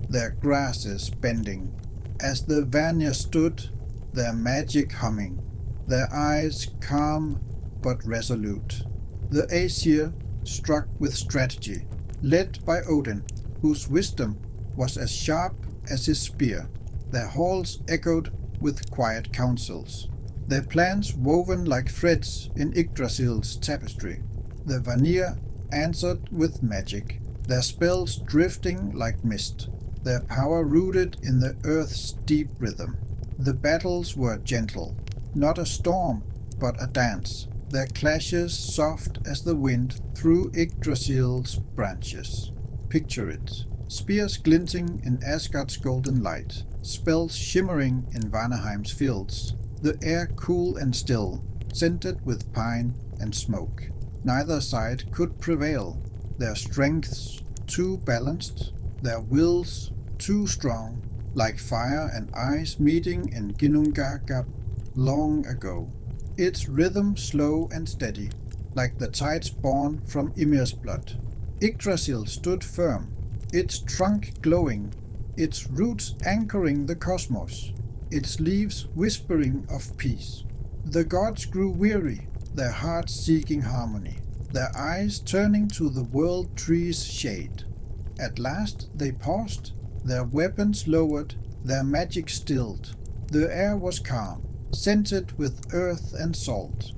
their grasses bending, as the Vanir stood, their magic humming, their eyes calm but resolute. The Aesir struck with strategy, led by Odin, whose wisdom was as sharp as his spear. Their halls echoed with quiet counsels, their plans woven like threads in Yggdrasil's tapestry. The Vanir answered with magic, their spells drifting like mist, their power rooted in the earth's deep rhythm. The battles were gentle, not a storm, but a dance, their clashes soft as the wind through Yggdrasil's branches. Picture it. Spears glinting in Asgard's golden light, spells shimmering in Vanaheim's fields, the air cool and still, scented with pine and smoke. Neither side could prevail, their strengths too balanced, their wills too strong, like fire and ice meeting in Ginnungagap long ago. Its rhythm slow and steady, like the tides born from Ymir's blood. Yggdrasil stood firm, its trunk glowing, its roots anchoring the cosmos, its leaves whispering of peace. The gods grew weary, their hearts seeking harmony, their eyes turning to the world tree's shade. At last they paused, their weapons lowered, their magic stilled. The air was calm, scented with earth and salt,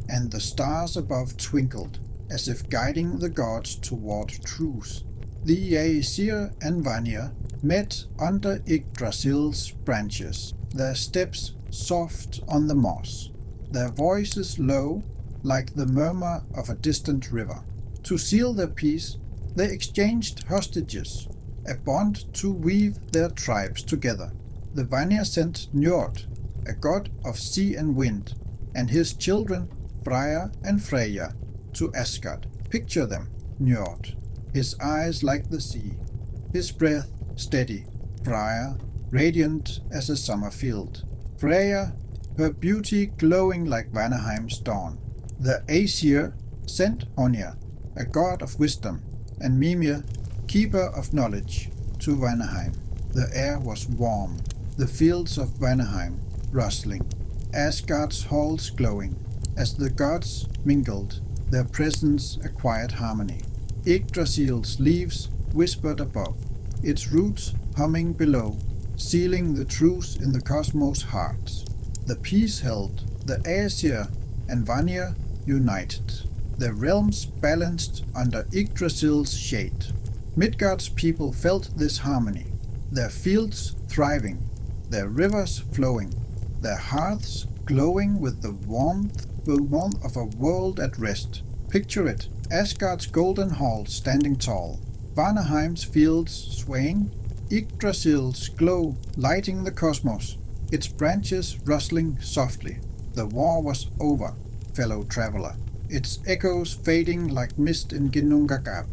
and the stars above twinkled, as if guiding the gods toward truth. The Aesir and Vanir met under Yggdrasil's branches, their steps soft on the moss, their voices low, like the murmur of a distant river. To seal their peace, they exchanged hostages, a bond to weave their tribes together. The Vanir sent Njord, a god of sea and wind, and his children, Freya and Freyja, to Asgard. Picture them, Njord, his eyes like the sea, his breath steady, Freya radiant as a summer field, Freyja, her beauty glowing like Vanaheim's dawn. The Aesir sent Honir, a god of wisdom, and Mimir, keeper of knowledge, to Vanaheim. The air was warm, the fields of Vanaheim rustling, Asgard's halls glowing. As the gods mingled, their presence acquired harmony. Yggdrasil's leaves whispered above, its roots humming below, sealing the truth in the cosmos' hearts. The peace held, the Aesir and Vanir united, their realms balanced under Yggdrasil's shade. Midgard's people felt this harmony, their fields thriving, their rivers flowing, their hearths glowing with the warmth of a world at rest. Picture it, Asgard's golden hall standing tall, Vanaheim's fields swaying, Yggdrasil's glow lighting the cosmos, its branches rustling softly. The war was over, fellow traveler, its echoes fading like mist in Ginnungagap,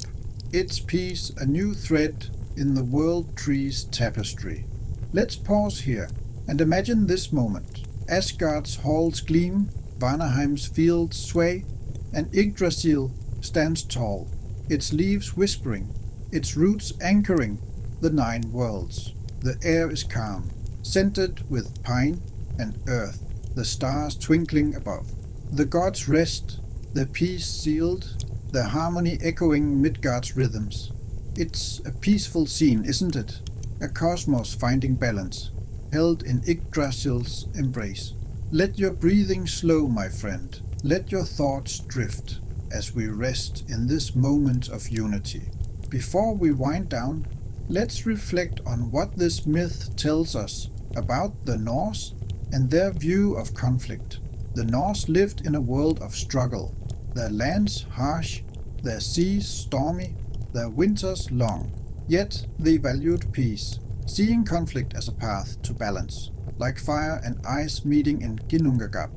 its peace a new thread in the world tree's tapestry. Let's pause here and imagine this moment. Asgard's halls gleam, Vanaheim's fields sway, and Yggdrasil stands tall, its leaves whispering, its roots anchoring the 9 worlds. The air is calm, scented with pine and earth, the stars twinkling above. The gods rest, their peace sealed, their harmony echoing Midgard's rhythms. It's a peaceful scene, isn't it? A cosmos finding balance, held in Yggdrasil's embrace. Let your breathing slow, my friend. Let your thoughts drift as we rest in this moment of unity. Before we wind down, let's reflect on what this myth tells us about the Norse and their view of conflict. The Norse lived in a world of struggle, their lands harsh, their seas stormy, their winters long. Yet they valued peace, seeing conflict as a path to balance, like fire and ice meeting in Ginnungagap.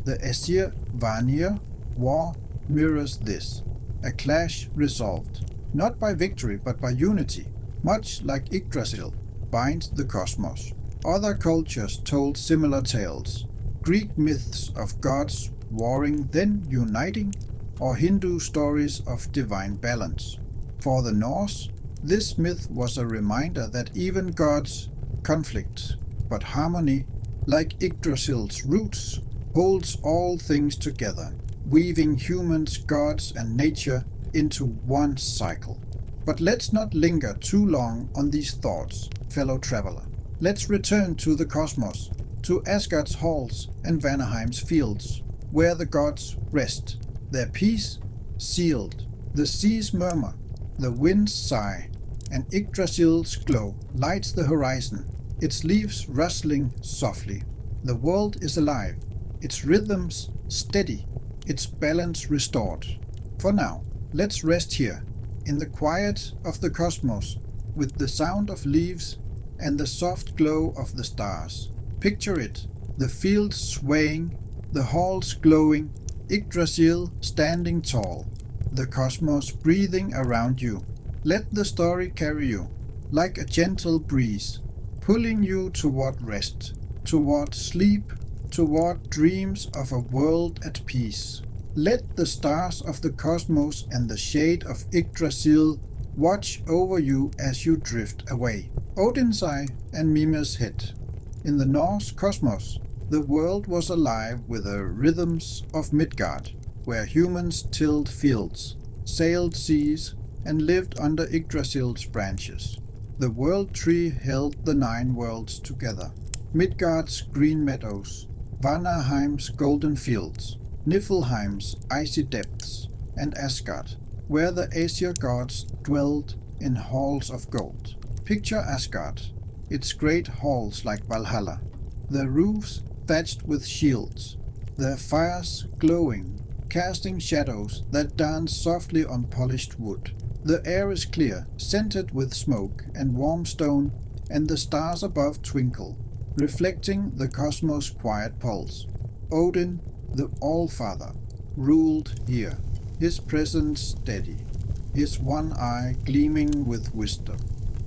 The Aesir Vanir war mirrors this, a clash resolved, not by victory but by unity, much like Yggdrasil binds the cosmos. Other cultures told similar tales, Greek myths of gods warring then uniting, or Hindu stories of divine balance. For the Norse, this myth was a reminder that even gods conflict, but harmony, like Yggdrasil's roots, holds all things together, weaving humans, gods, and nature into one cycle. But let's not linger too long on these thoughts, fellow traveler. Let's return to the cosmos, to Asgard's halls and Vanaheim's fields, where the gods rest, their peace sealed. The seas murmur, the winds sigh, and Yggdrasil's glow lights the horizon, its leaves rustling softly. The world is alive, its rhythms steady, its balance restored. For now, let's rest here, in the quiet of the cosmos, with the sound of leaves and the soft glow of the stars. Picture it, the fields swaying, the halls glowing, Yggdrasil standing tall, the cosmos breathing around you. Let the story carry you, like a gentle breeze, pulling you toward rest, toward sleep, toward dreams of a world at peace. Let the stars of the cosmos and the shade of Yggdrasil watch over you as you drift away. Odin's eye and Mimir's head. In the Norse cosmos, the world was alive with the rhythms of Midgard, where humans tilled fields, sailed seas, and lived under Yggdrasil's branches. The world tree held the 9 worlds together. Midgard's green meadows, Vanaheim's golden fields, Niflheim's icy depths, and Asgard, where the Aesir gods dwelled in halls of gold. Picture Asgard, its great halls like Valhalla, the roofs thatched with shields, their fires glowing, casting shadows that dance softly on polished wood. The air is clear, scented with smoke and warm stone, and the stars above twinkle, reflecting the cosmos' quiet pulse. Odin, the All-Father, ruled here, his presence steady, his one eye gleaming with wisdom,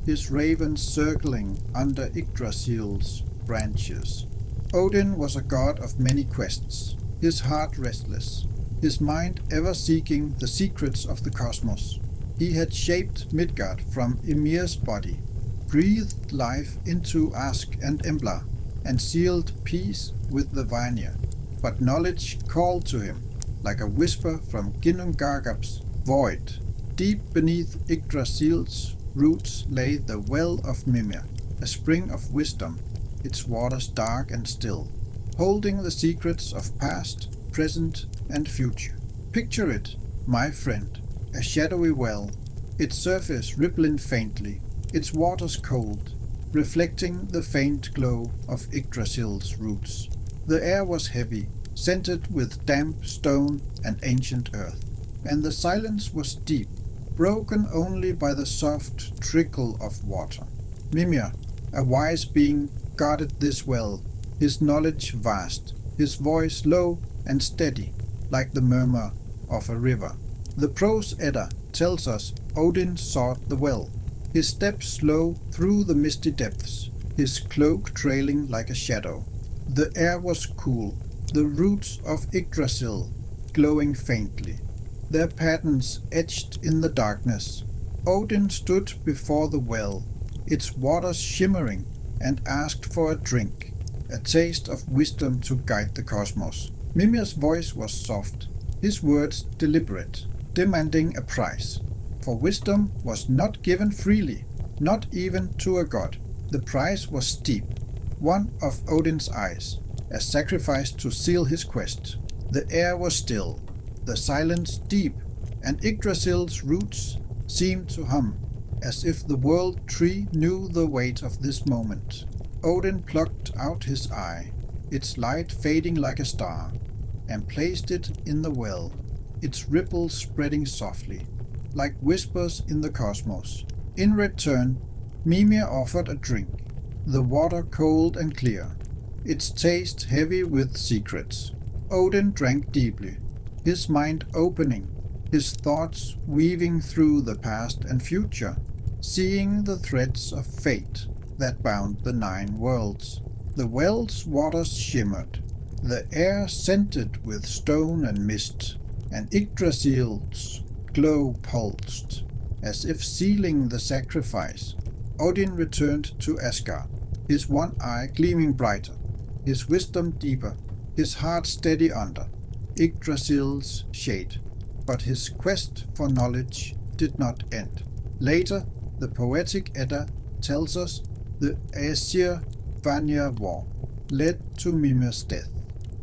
his ravens circling under Yggdrasil's branches. Odin was a god of many quests, his heart restless, his mind ever seeking the secrets of the cosmos. He had shaped Midgard from Ymir's body, breathed life into Ask and Embla, and sealed peace with the Vanir. But knowledge called to him, like a whisper from Ginnungagap's void. Deep beneath Yggdrasil's roots lay the well of Mimir, a spring of wisdom, its waters dark and still, holding the secrets of past, present, and future. Picture it, my friend, a shadowy well, its surface rippling faintly, its waters cold, reflecting the faint glow of Yggdrasil's roots. The air was heavy, scented with damp stone and ancient earth, and the silence was deep, broken only by the soft trickle of water. Mimir, a wise being, guarded this well, his knowledge vast, his voice low and steady, like the murmur of a river. The Prose Edda tells us Odin sought the well, his steps slow through the misty depths, his cloak trailing like a shadow. The air was cool, the roots of Yggdrasil glowing faintly, their patterns etched in the darkness. Odin stood before the well, its waters shimmering, and asked for a drink, a taste of wisdom to guide the cosmos. Mimir's voice was soft, his words deliberate, demanding a price. For wisdom was not given freely, not even to a god. The price was steep, one of Odin's eyes, a sacrifice to seal his quest. The air was still, the silence deep, and Yggdrasil's roots seemed to hum, as if the world tree knew the weight of this moment. Odin plucked out his eye, its light fading like a star, and placed it in the well, its ripples spreading softly, like whispers in the cosmos. In return, Mimir offered a drink, the water cold and clear, its taste heavy with secrets. Odin drank deeply, his mind opening, his thoughts weaving through the past and future, seeing the threads of fate that bound the 9 worlds. The well's waters shimmered, the air scented with stone and mist, and Yggdrasil's glow pulsed, as if sealing the sacrifice. Odin returned to Asgard, his one eye gleaming brighter, his wisdom deeper, his heart steady under Yggdrasil's shade. But his quest for knowledge did not end. Later, the poetic Edda tells us the Aesir-Vanir war led to Mimir's death,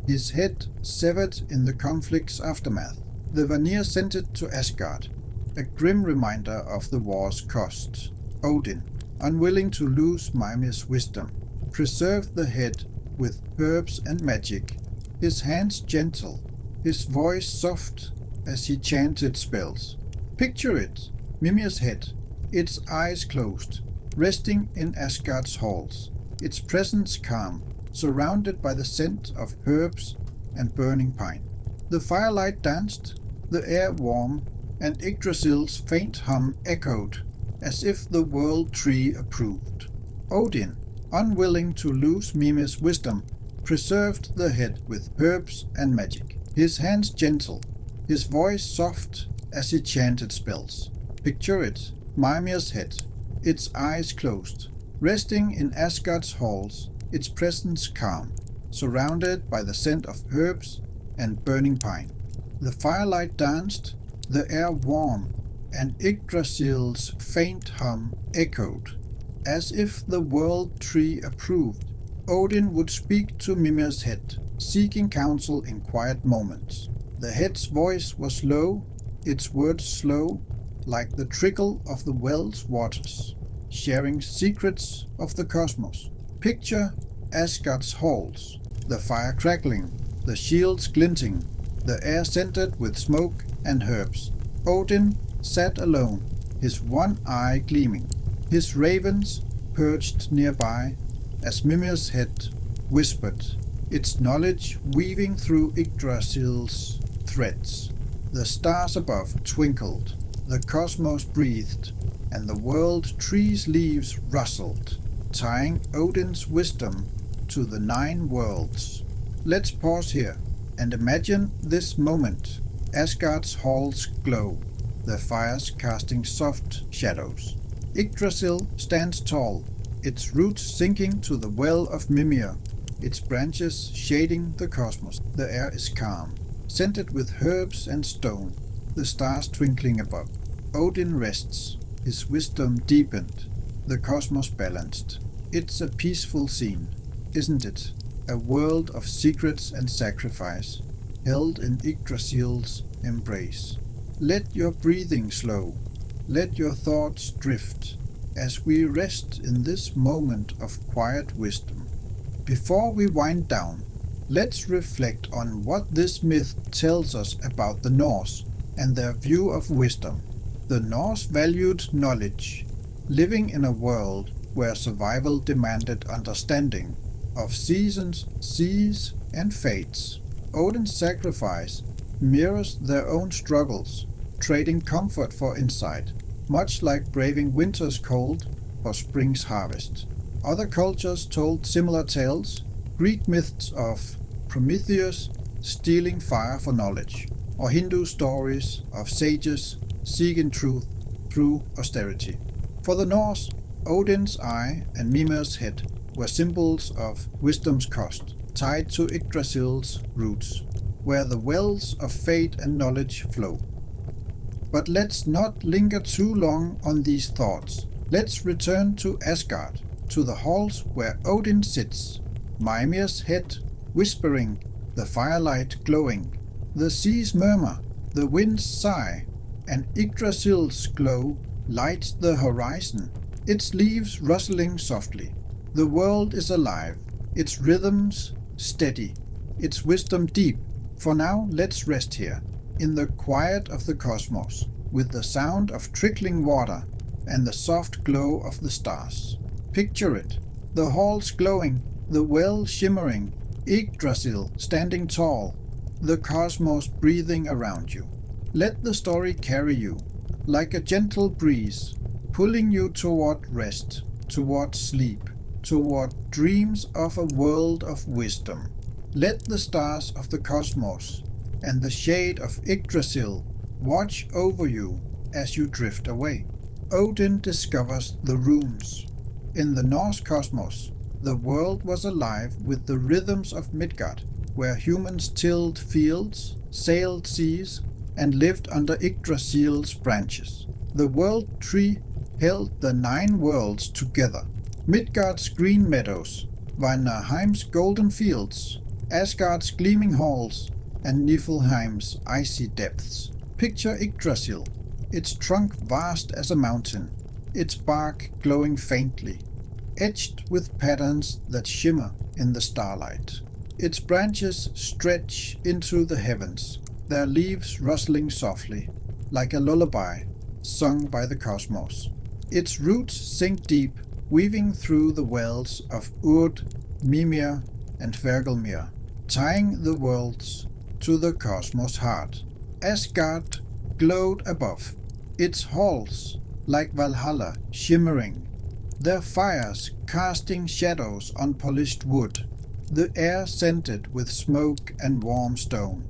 his head severed in the conflict's aftermath. The Vanir sent it to Asgard, a grim reminder of the war's cost. Odin, unwilling to lose Mimir's wisdom, preserved the head with herbs and magic, his hands gentle, his voice soft as he chanted spells. Picture it, Mimir's head, its eyes closed, resting in Asgard's halls, its presence calm, surrounded by the scent of herbs and burning pine. The firelight danced, the air warm, and Yggdrasil's faint hum echoed, as if the world tree approved. Odin, unwilling to lose Mimir's wisdom, preserved the head with herbs and magic, his hands gentle, his voice soft as he chanted spells. Picture it, Mimir's head, its eyes closed, resting in Asgard's halls, its presence calm, surrounded by the scent of herbs and burning pine. The firelight danced, the air warm, and Yggdrasil's faint hum echoed, as if the world tree approved. Odin would speak to Mimir's head, seeking counsel in quiet moments. The head's voice was low, its words slow, like the trickle of the well's waters, sharing secrets of the cosmos. Picture Asgard's halls, the fire crackling, the shields glinting, the air scented with smoke and herbs. Odin sat alone, his one eye gleaming, his ravens perched nearby, as Mimir's head whispered, its knowledge weaving through Yggdrasil's threads. The stars above twinkled, the cosmos breathed, and the world tree's leaves rustled, tying Odin's wisdom to the 9 worlds. Let's pause here and imagine this moment. Asgard's halls glow, the fires casting soft shadows. Yggdrasil stands tall, its roots sinking to the well of Mimir, its branches shading the cosmos. The air is calm, scented with herbs and stone, the stars twinkling above. Odin rests, his wisdom deepened, the cosmos balanced. It's a peaceful scene, isn't it? A world of secrets and sacrifice, held in Yggdrasil's embrace. Let your breathing slow, let your thoughts drift, as we rest in this moment of quiet wisdom. Before we wind down, let's reflect on what this myth tells us about the Norse and their view of wisdom. The Norse valued knowledge, living in a world where survival demanded understanding of seasons, seas, and fates. Odin's sacrifice mirrors their own struggles, trading comfort for insight, much like braving winter's cold for spring's harvest. Other cultures told similar tales, Greek myths of Prometheus stealing fire for knowledge, or Hindu stories of sages seeking truth through austerity. For the Norse, Odin's eye and Mimir's head were symbols of wisdom's cost, tied to Yggdrasil's roots, where the wells of fate and knowledge flow. But let's not linger too long on these thoughts. Let's return to Asgard, to the halls where Odin sits, Mimir's head whispering, the firelight glowing, the seas murmur, the winds sigh, and Yggdrasil's glow lights the horizon, its leaves rustling softly. The world is alive, its rhythms steady, its wisdom deep. For now, let's rest here, in the quiet of the cosmos, with the sound of trickling water and the soft glow of the stars. Picture it, the halls glowing, the well shimmering, Yggdrasil standing tall, the cosmos breathing around you. Let the story carry you, like a gentle breeze, pulling you toward rest, toward sleep, toward dreams of a world of wisdom. Let the stars of the cosmos and the shade of Yggdrasil watch over you as you drift away. Odin discovers the runes. In the Norse cosmos, the world was alive with the rhythms of Midgard, where humans tilled fields, sailed seas, and lived under Yggdrasil's branches. The world tree held the 9 worlds together. Midgard's green meadows, Vanaheim's golden fields, Asgard's gleaming halls, and Niflheim's icy depths. Picture Yggdrasil, its trunk vast as a mountain, its bark glowing faintly, etched with patterns that shimmer in the starlight. Its branches stretch into the heavens, their leaves rustling softly, like a lullaby sung by the cosmos. Its roots sink deep, weaving through the wells of Urd, Mimir, and Hvergelmir, tying the worlds to the cosmos' heart. Asgard glowed above, its halls like Valhalla shimmering, their fires casting shadows on polished wood, the air scented with smoke and warm stone.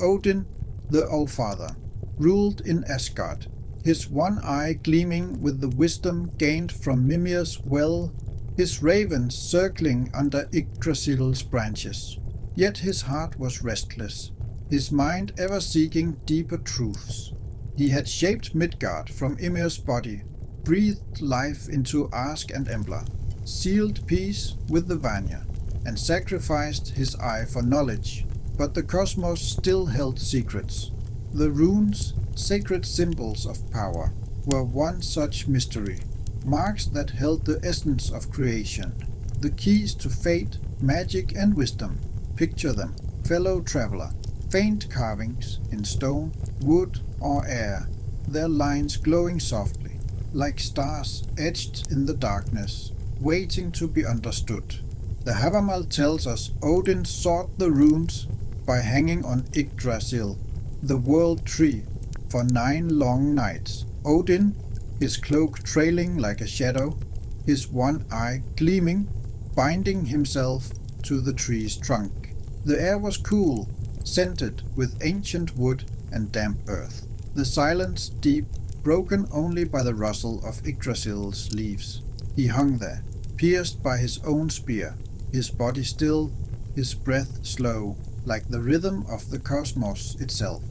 Odin, the Allfather, ruled in Asgard, his one eye gleaming with the wisdom gained from Mimir's well, his ravens circling under Yggdrasil's branches. Yet his heart was restless, his mind ever seeking deeper truths. He had shaped Midgard from Ymir's body, breathed life into Ask and Embla, sealed peace with the Vanya, and sacrificed his eye for knowledge. But the cosmos still held secrets. The runes, sacred symbols of power, were one such mystery, marks that held the essence of creation, the keys to fate, magic, and wisdom. Picture them, fellow traveler, faint carvings in stone, wood, or air, their lines glowing softly, like stars etched in the darkness, waiting to be understood. The Havamal tells us Odin sought the runes by hanging on Yggdrasil, the world tree, for 9 long nights. Odin, his cloak trailing like a shadow, his one eye gleaming, binding himself to the tree's trunk. The air was cool, scented with ancient wood and damp earth. The silence deep, broken only by the rustle of Yggdrasil's leaves. He hung there, pierced by his own spear, his body still, his breath slow, like the rhythm of the cosmos itself.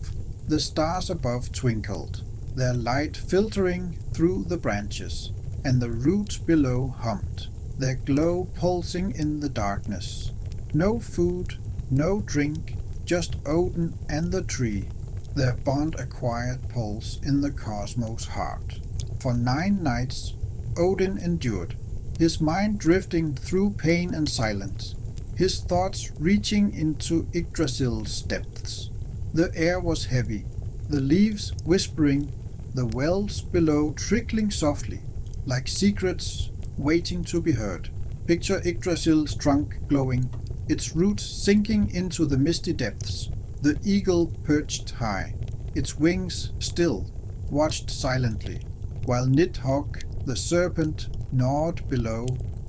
The stars above twinkled, their light filtering through the branches, and the roots below hummed, their glow pulsing in the darkness. No food, no drink, just Odin and the tree, their bond a quiet pulse in the cosmos' heart. For 9 nights Odin endured, his mind drifting through pain and silence, his thoughts reaching into Yggdrasil's depths. The air was heavy, the leaves whispering, the wells below trickling softly, like secrets waiting to be heard. Picture Yggdrasil's trunk glowing, its roots sinking into the misty depths. The eagle perched high, its wings still, watched silently, while Nidhogg, the serpent, gnawed below,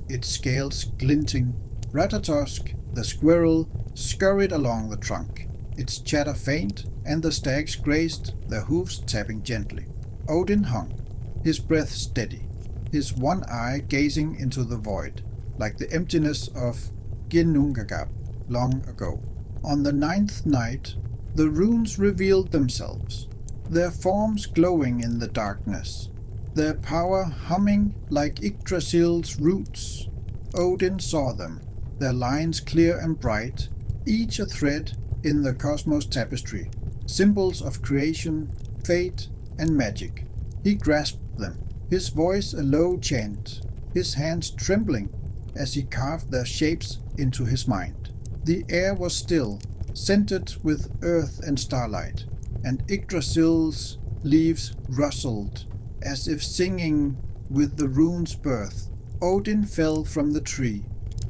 its scales glinting. Ratatosk, the squirrel, scurried along the trunk, its chatter faint, and the stags grazed, their hoofs tapping gently. Odin hung, his breath steady, his one eye gazing into the void, like the emptiness of Ginnungagap long ago. On the 9th night, the runes revealed themselves, their forms glowing in the darkness, their power humming like Yggdrasil's roots. Odin saw them, their lines clear and bright, each a thread in the cosmos tapestry, symbols of creation, fate, and magic. He grasped them, his voice a low chant, his hands trembling as he carved their shapes into his mind. The air was still, scented with earth and starlight, and Yggdrasil's leaves rustled, as if singing with the rune's birth. Odin fell from the tree,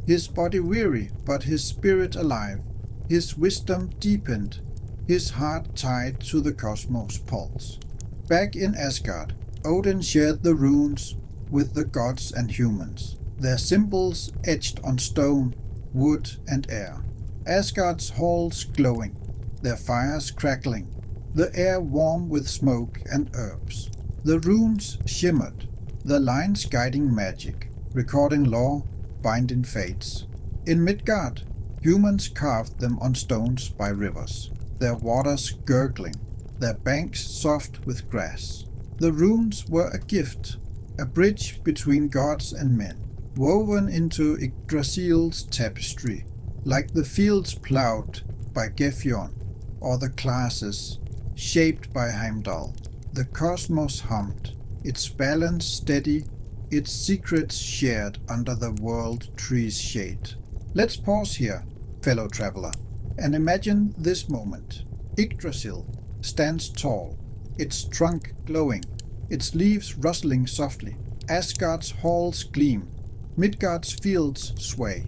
his body weary but his spirit alive, his wisdom deepened, his heart tied to the cosmos' pulse. Back in Asgard, Odin shared the runes with the gods and humans, their symbols etched on stone, wood, and air. Asgard's halls glowing, their fires crackling, the air warm with smoke and herbs. The runes shimmered, the lines guiding magic, recording law, binding fates. In Midgard, humans carved them on stones by rivers, their waters gurgling, their banks soft with grass. The runes were a gift, a bridge between gods and men, woven into Yggdrasil's tapestry, like the fields ploughed by Gefjon, or the classes shaped by Heimdall. The cosmos hummed, its balance steady, its secrets shared under the world tree's shade. Let's pause here, fellow traveler, and imagine this moment. Yggdrasil stands tall, its trunk glowing, its leaves rustling softly. Asgard's halls gleam, Midgard's fields sway,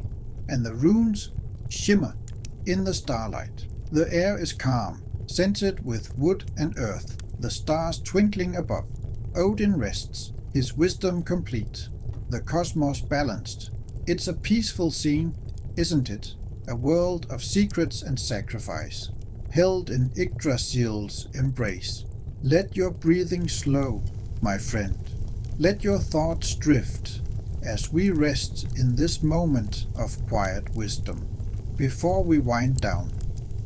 and the runes shimmer in the starlight. The air is calm, scented with wood and earth, the stars twinkling above. Odin rests, his wisdom complete, the cosmos balanced. It's a peaceful scene, isn't it? A world of secrets and sacrifice, held in Yggdrasil's embrace. Let your breathing slow, my friend. Let your thoughts drift as we rest in this moment of quiet wisdom. Before we wind down,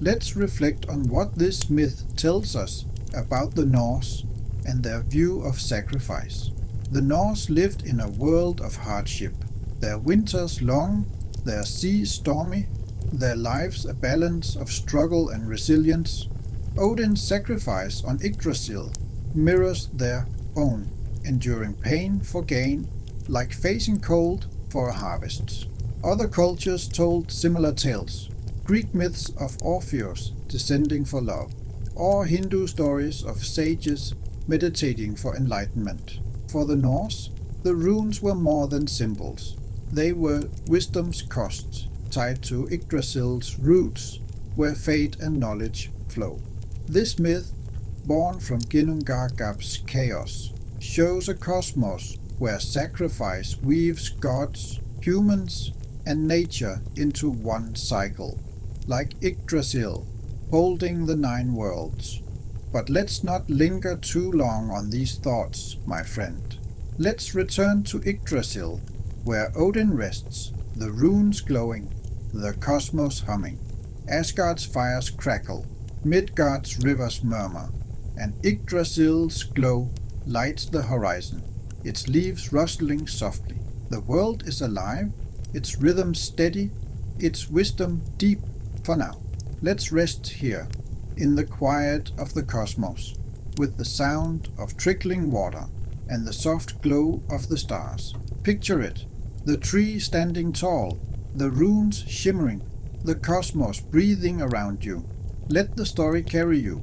let's reflect on what this myth tells us about the Norse and their view of sacrifice. The Norse lived in a world of hardship, their winters long, their seas stormy, their lives a balance of struggle and resilience. Odin's sacrifice on Yggdrasil mirrors their own, enduring pain for gain, like facing cold for a harvest. Other cultures told similar tales. Greek myths of Orpheus descending for love, or Hindu stories of sages meditating for enlightenment. For the Norse, the runes were more than symbols. They were wisdom's costs, tied to Yggdrasil's roots, where fate and knowledge flow. This myth, born from Ginnungagap's chaos, shows a cosmos where sacrifice weaves gods, humans, and nature into one cycle, like Yggdrasil, holding the 9 worlds. But let's not linger too long on these thoughts, my friend. Let's return to Yggdrasil, where Odin rests, the runes glowing, the cosmos humming. Asgard's fires crackle, Midgard's rivers murmur, and Yggdrasil's glow lights the horizon, its leaves rustling softly. The world is alive, its rhythm steady, its wisdom deep for now. Let's rest here, in the quiet of the cosmos, with the sound of trickling water and the soft glow of the stars. Picture it, the tree standing tall, the runes shimmering, the cosmos breathing around you. Let the story carry you,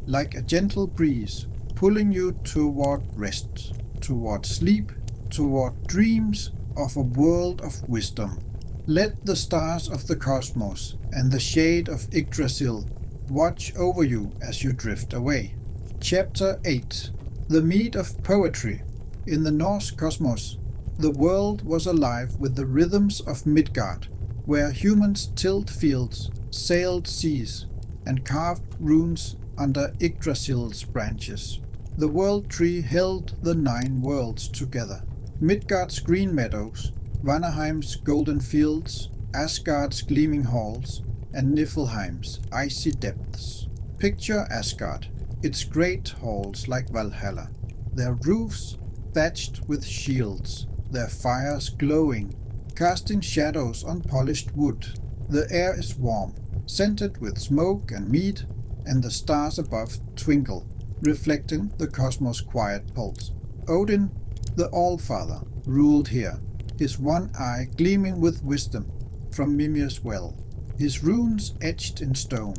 like a gentle breeze, pulling you toward rest, toward sleep, toward dreams of a world of wisdom. Let the stars of the cosmos and the shade of Yggdrasil watch over you as you drift away. Chapter 8. The Mead of Poetry. In the Norse cosmos, the world was alive with the rhythms of Midgard, where humans tilled fields, sailed seas, and carved runes under Yggdrasil's branches. The world tree held the 9 worlds together. Midgard's green meadows, Vanaheim's golden fields, Asgard's gleaming halls, and Niflheim's icy depths. Picture Asgard, its great halls like Valhalla, their roofs thatched with shields, their fires glowing, casting shadows on polished wood. The air is warm, scented with smoke and mead, and the stars above twinkle, reflecting the cosmos' quiet pulse. Odin, the All-Father, ruled here, his one eye gleaming with wisdom from Mimir's well, his runes etched in stone,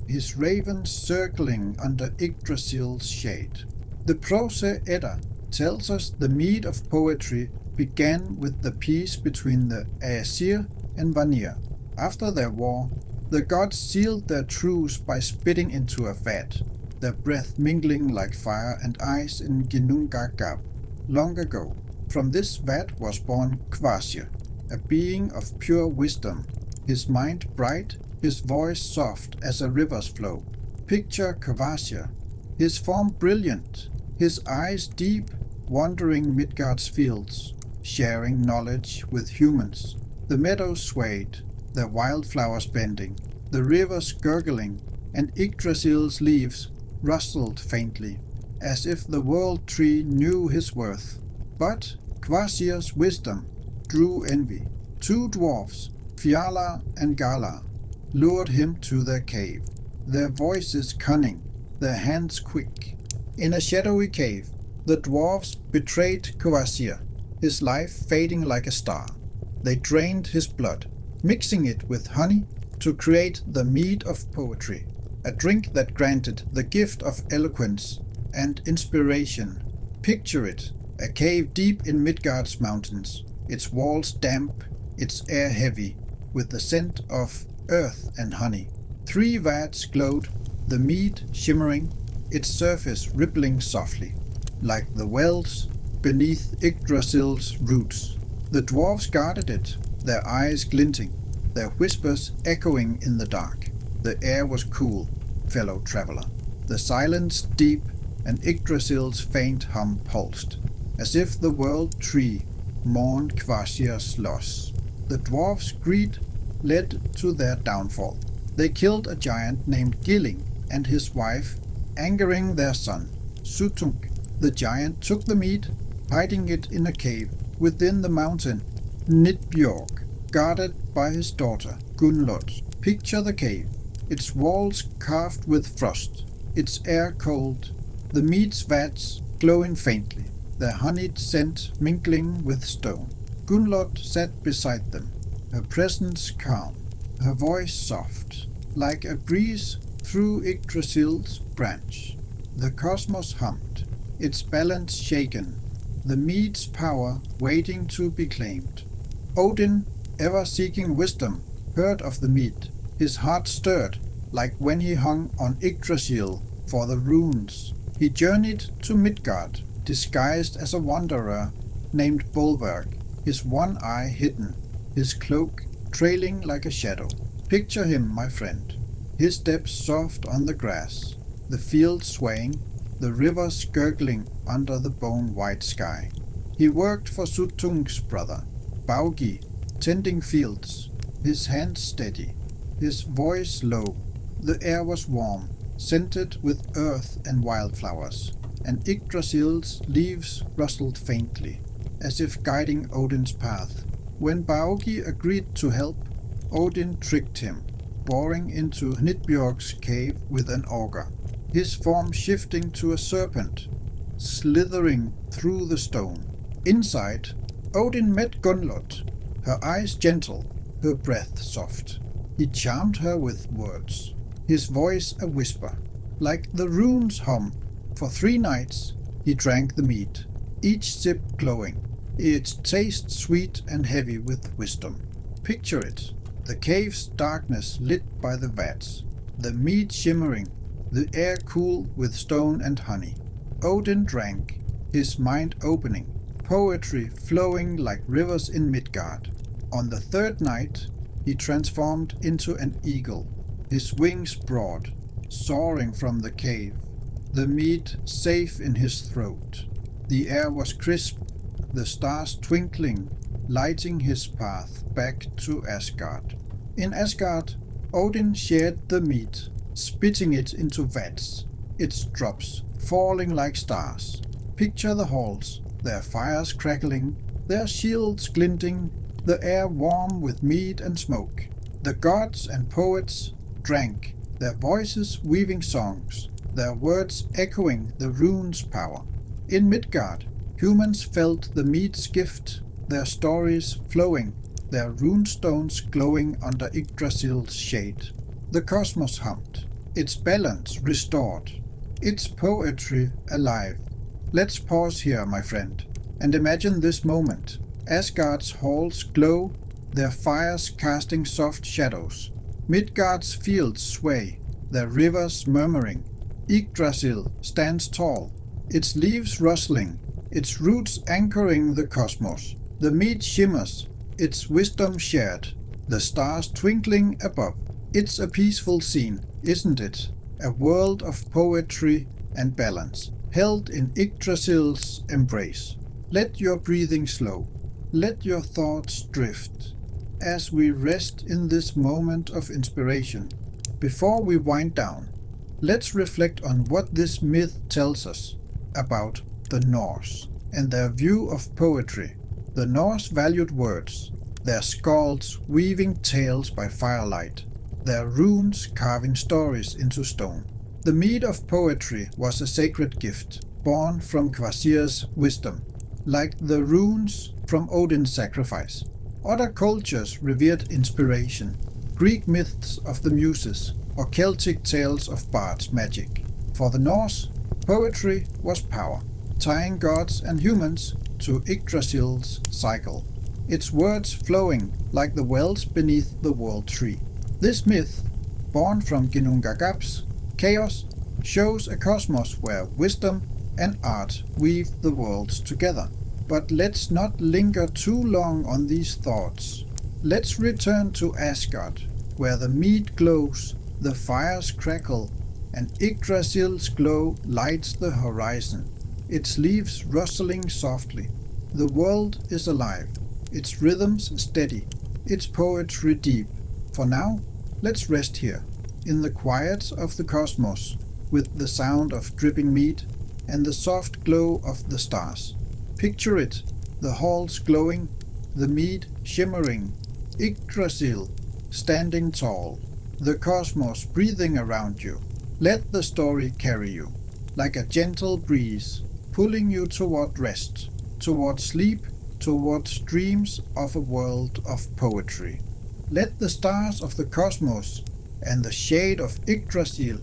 his ravens circling under Yggdrasil's shade. The Prose Edda tells us the Mead of Poetry began with the peace between the Aesir and Vanir. After their war, the gods sealed their truce by spitting into a vat, their breath mingling like fire and ice in Ginnungagap. Long ago, from this vat was born Kvasir, a being of pure wisdom, his mind bright, his voice soft as a river's flow. Picture Kvasir, his form brilliant, his eyes deep, wandering Midgard's fields, sharing knowledge with humans. The meadows swayed, their wildflowers bending, the rivers gurgling, and Yggdrasil's leaves rustled faintly, as if the world tree knew his worth. But Kvasir's wisdom drew envy. 2 dwarfs, Fiala and Gala, lured him to their cave, their voices cunning, their hands quick. In a shadowy cave, The dwarves betrayed Kvasir, his life fading like a star. They drained his blood, mixing it with honey to create the Mead of Poetry, a drink that granted the gift of eloquence and inspiration. Picture it, a cave deep in Midgard's mountains, its walls damp, its air heavy, with the scent of earth and honey. 3 vats glowed, the mead shimmering, its surface rippling softly, like the wells beneath Yggdrasil's roots. The dwarves guarded it, their eyes glinting, their whispers echoing in the dark. The air was cool, fellow traveler, the silence deep, and Yggdrasil's faint hum pulsed, as if the world tree mourned Kvasir's loss. The dwarves' greed led to their downfall. They killed a giant named Gilling and his wife, angering their son, Suttungr. The giant took the mead, hiding it in a cave within the mountain Nidbjörg, guarded by his daughter Gunnlod. Picture the cave, its walls carved with frost, its air cold, the mead's vats glowing faintly, their honeyed scent mingling with stone. Gunnlod sat beside them, her presence calm, her voice soft, like a breeze through Yggdrasil's branch. The cosmos hummed, its balance shaken, the mead's power waiting to be claimed. Odin, ever seeking wisdom, heard of the mead. His heart stirred, like when he hung on Yggdrasil for the runes. He journeyed to Midgard, disguised as a wanderer named Bolverk, his one eye hidden, his cloak trailing like a shadow. Picture him, my friend, his steps soft on the grass, the fields swaying, the rivers gurgling under the bone-white sky. He worked for Suttungr's brother, Baugi, tending fields, his hands steady, his voice low. The air was warm, scented with earth and wildflowers, and Yggdrasil's leaves rustled faintly, as if guiding Odin's path. When Baugi agreed to help, Odin tricked him, boring into Nidbjörg's cave with an auger, his form shifting to a serpent, slithering through the stone. Inside, Odin met Gunnlod, her eyes gentle, her breath soft. He charmed her with words, his voice a whisper, like the runes hum. For 3 nights he drank the mead, each sip glowing, its taste sweet and heavy with wisdom. Picture it, the cave's darkness lit by the vats, the mead shimmering, the air cool with stone and honey. Odin drank, his mind opening, poetry flowing like rivers in Midgard. On the 3rd night he transformed into an eagle, his wings broad, soaring from the cave, the mead safe in his throat. The air was crisp, the stars twinkling, lighting his path back to Asgard. In Asgard, Odin shared the mead, spitting it into vats, its drops falling like stars. Picture the halls, their fires crackling, their shields glinting, the air warm with mead and smoke. The gods and poets drank, their voices weaving songs, their words echoing the rune's power. In Midgard, humans felt the mead's gift, their stories flowing, their runestones glowing under Yggdrasil's shade. The cosmos hummed, its balance restored, its poetry alive. Let's pause here, my friend, and imagine this moment. Asgard's halls glow, their fires casting soft shadows. Midgard's fields sway, their rivers murmuring. Yggdrasil stands tall, its leaves rustling, its roots anchoring the cosmos. The mead shimmers, its wisdom shared, the stars twinkling above. It's a peaceful scene, isn't it? A world of poetry and balance, held in Yggdrasil's embrace. Let your breathing slow, let your thoughts drift, as we rest in this moment of inspiration. Before we wind down, let's reflect on what this myth tells us about the Norse and their view of poetry. The Norse valued words, their skalds weaving tales by firelight, their runes carving stories into stone. The mead of poetry was a sacred gift, born from Kvasir's wisdom, like the runes from Odin's sacrifice. Other cultures revered inspiration, Greek myths of the Muses, or Celtic tales of bards' magic. For the Norse, poetry was power, tying gods and humans to Yggdrasil's cycle, its words flowing like the wells beneath the world tree. This myth, born from Ginnungagap's chaos, shows a cosmos where wisdom and art weave the worlds together. But let's not linger too long on these thoughts. Let's return to Asgard, where the mead glows, the fires crackle, and Yggdrasil's glow lights the horizon, its leaves rustling softly. The world is alive, its rhythms steady, its poetry deep. For now, let's rest here, in the quiet of the cosmos, with the sound of dripping mead and the soft glow of the stars. Picture it, the halls glowing, the mead shimmering, Yggdrasil standing tall, the cosmos breathing around you. Let the story carry you, like a gentle breeze, pulling you toward rest, toward sleep, towards dreams of a world of poetry. Let the stars of the cosmos and the shade of Yggdrasil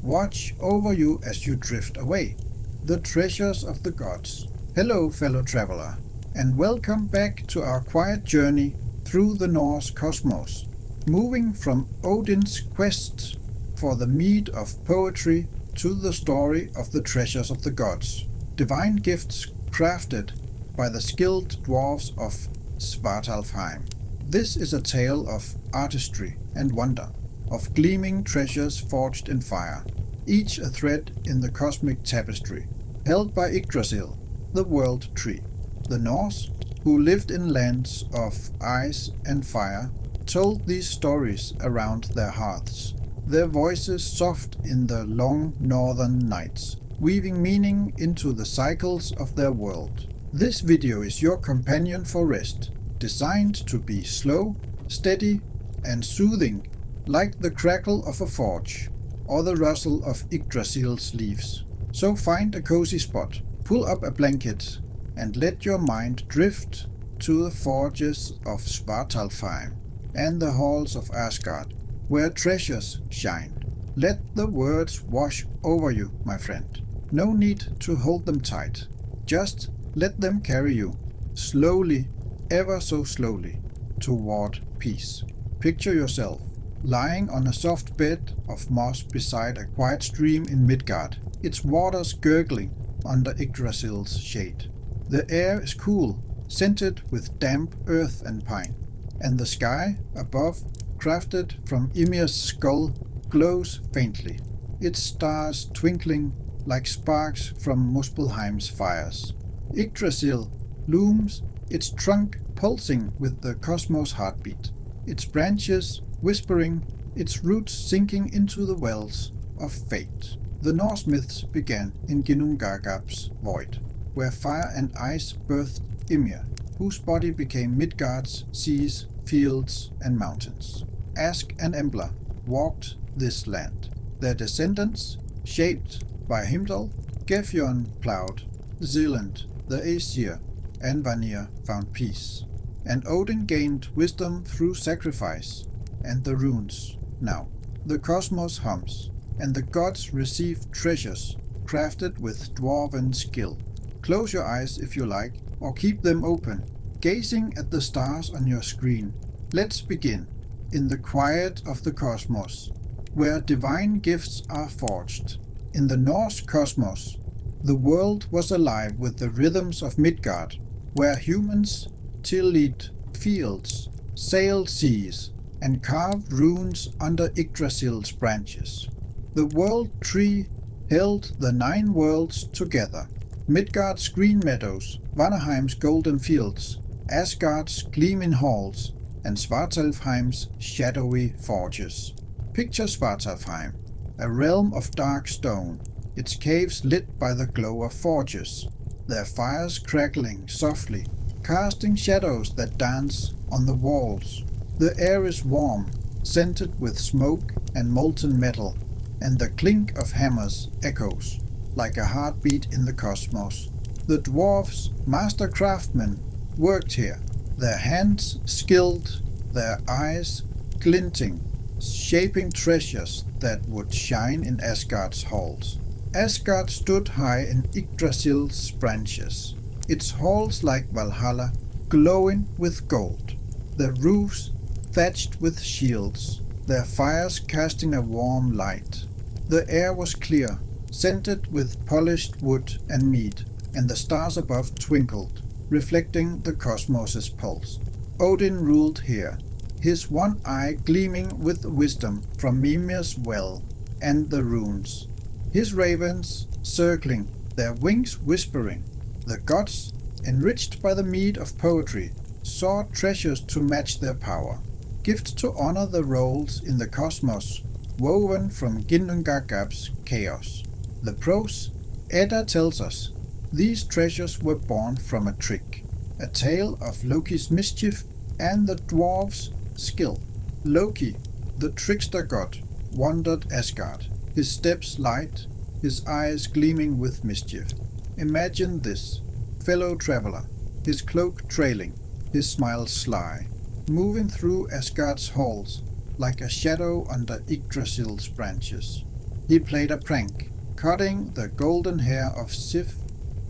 watch over you as you drift away, the treasures of the gods. Hello, fellow traveler, and welcome back to our quiet journey through the Norse cosmos, moving from Odin's quest for the mead of poetry to the story of the treasures of the gods, divine gifts crafted by the skilled dwarves of Svartalfheim. This is a tale of artistry and wonder, of gleaming treasures forged in fire, each a thread in the cosmic tapestry, held by Yggdrasil, the world tree. The Norse, who lived in lands of ice and fire, told these stories around their hearths, their voices soft in the long northern nights, weaving meaning into the cycles of their world. This video is your companion for rest, designed to be slow, steady, and soothing, like the crackle of a forge or the rustle of Yggdrasil's leaves. So find a cozy spot, pull up a blanket, and let your mind drift to the forges of Svartalfheim and the halls of Asgard, where treasures shine. Let the words wash over you, my friend. No need to hold them tight. Just let them carry you, slowly, ever so slowly, toward peace. Picture yourself lying on a soft bed of moss beside a quiet stream in Midgard, its waters gurgling under Yggdrasil's shade. The air is cool, scented with damp earth and pine, and the sky above, crafted from Ymir's skull, glows faintly, its stars twinkling like sparks from Muspelheim's fires. Yggdrasil looms, its trunk pulsing with the cosmos' heartbeat, its branches whispering, its roots sinking into the wells of fate. The Norse myths began in Ginnungagap's void, where fire and ice birthed Ymir, whose body became Midgard's seas, fields, and mountains. Ask and Embla walked this land. Their descendants, shaped by Heimdall, Gefjon plowed Zealand, the Aesir, and Vanir found peace. And Odin gained wisdom through sacrifice and the runes. Now, the cosmos hums, and the gods receive treasures crafted with dwarven skill. Close your eyes if you like, or keep them open, gazing at the stars on your screen. Let's begin, in the quiet of the cosmos, where divine gifts are forged. In the Norse cosmos, the world was alive with the rhythms of Midgard, where humans tilled fields, sailed seas, and carved runes under Yggdrasil's branches. The world tree held the 9 worlds together. Midgard's green meadows, Vanaheim's golden fields, Asgard's gleaming halls, and Svartalfheim's shadowy forges. Picture Svartalfheim, a realm of dark stone, its caves lit by the glow of forges, their fires crackling softly, casting shadows that dance on the walls. The air is warm, scented with smoke and molten metal, and the clink of hammers echoes. like a heartbeat in the cosmos. The dwarves, master craftsmen, worked here, their hands skilled, their eyes glinting, shaping treasures that would shine in Asgard's halls. Asgard stood high in Yggdrasil's branches, its halls like Valhalla, glowing with gold, the roofs thatched with shields, their fires casting a warm light. The air was clear, scented with polished wood and mead, and the stars above twinkled, reflecting the cosmos's pulse. Odin ruled here, his one eye gleaming with wisdom from Mimir's well and the runes. His ravens circling, their wings whispering. The gods, enriched by the mead of poetry, sought treasures to match their power, gifts to honor the roles in the cosmos, woven from Ginnungagap's chaos. The prose, Edda tells us, these treasures were born from a trick, a tale of Loki's mischief and the dwarves' skill. Loki, the trickster god, wandered Asgard, his steps light, his eyes gleaming with mischief. Imagine this, fellow traveler, his cloak trailing, his smile sly, moving through Asgard's halls like a shadow under Yggdrasil's branches. He played a prank, cutting the golden hair of Sif,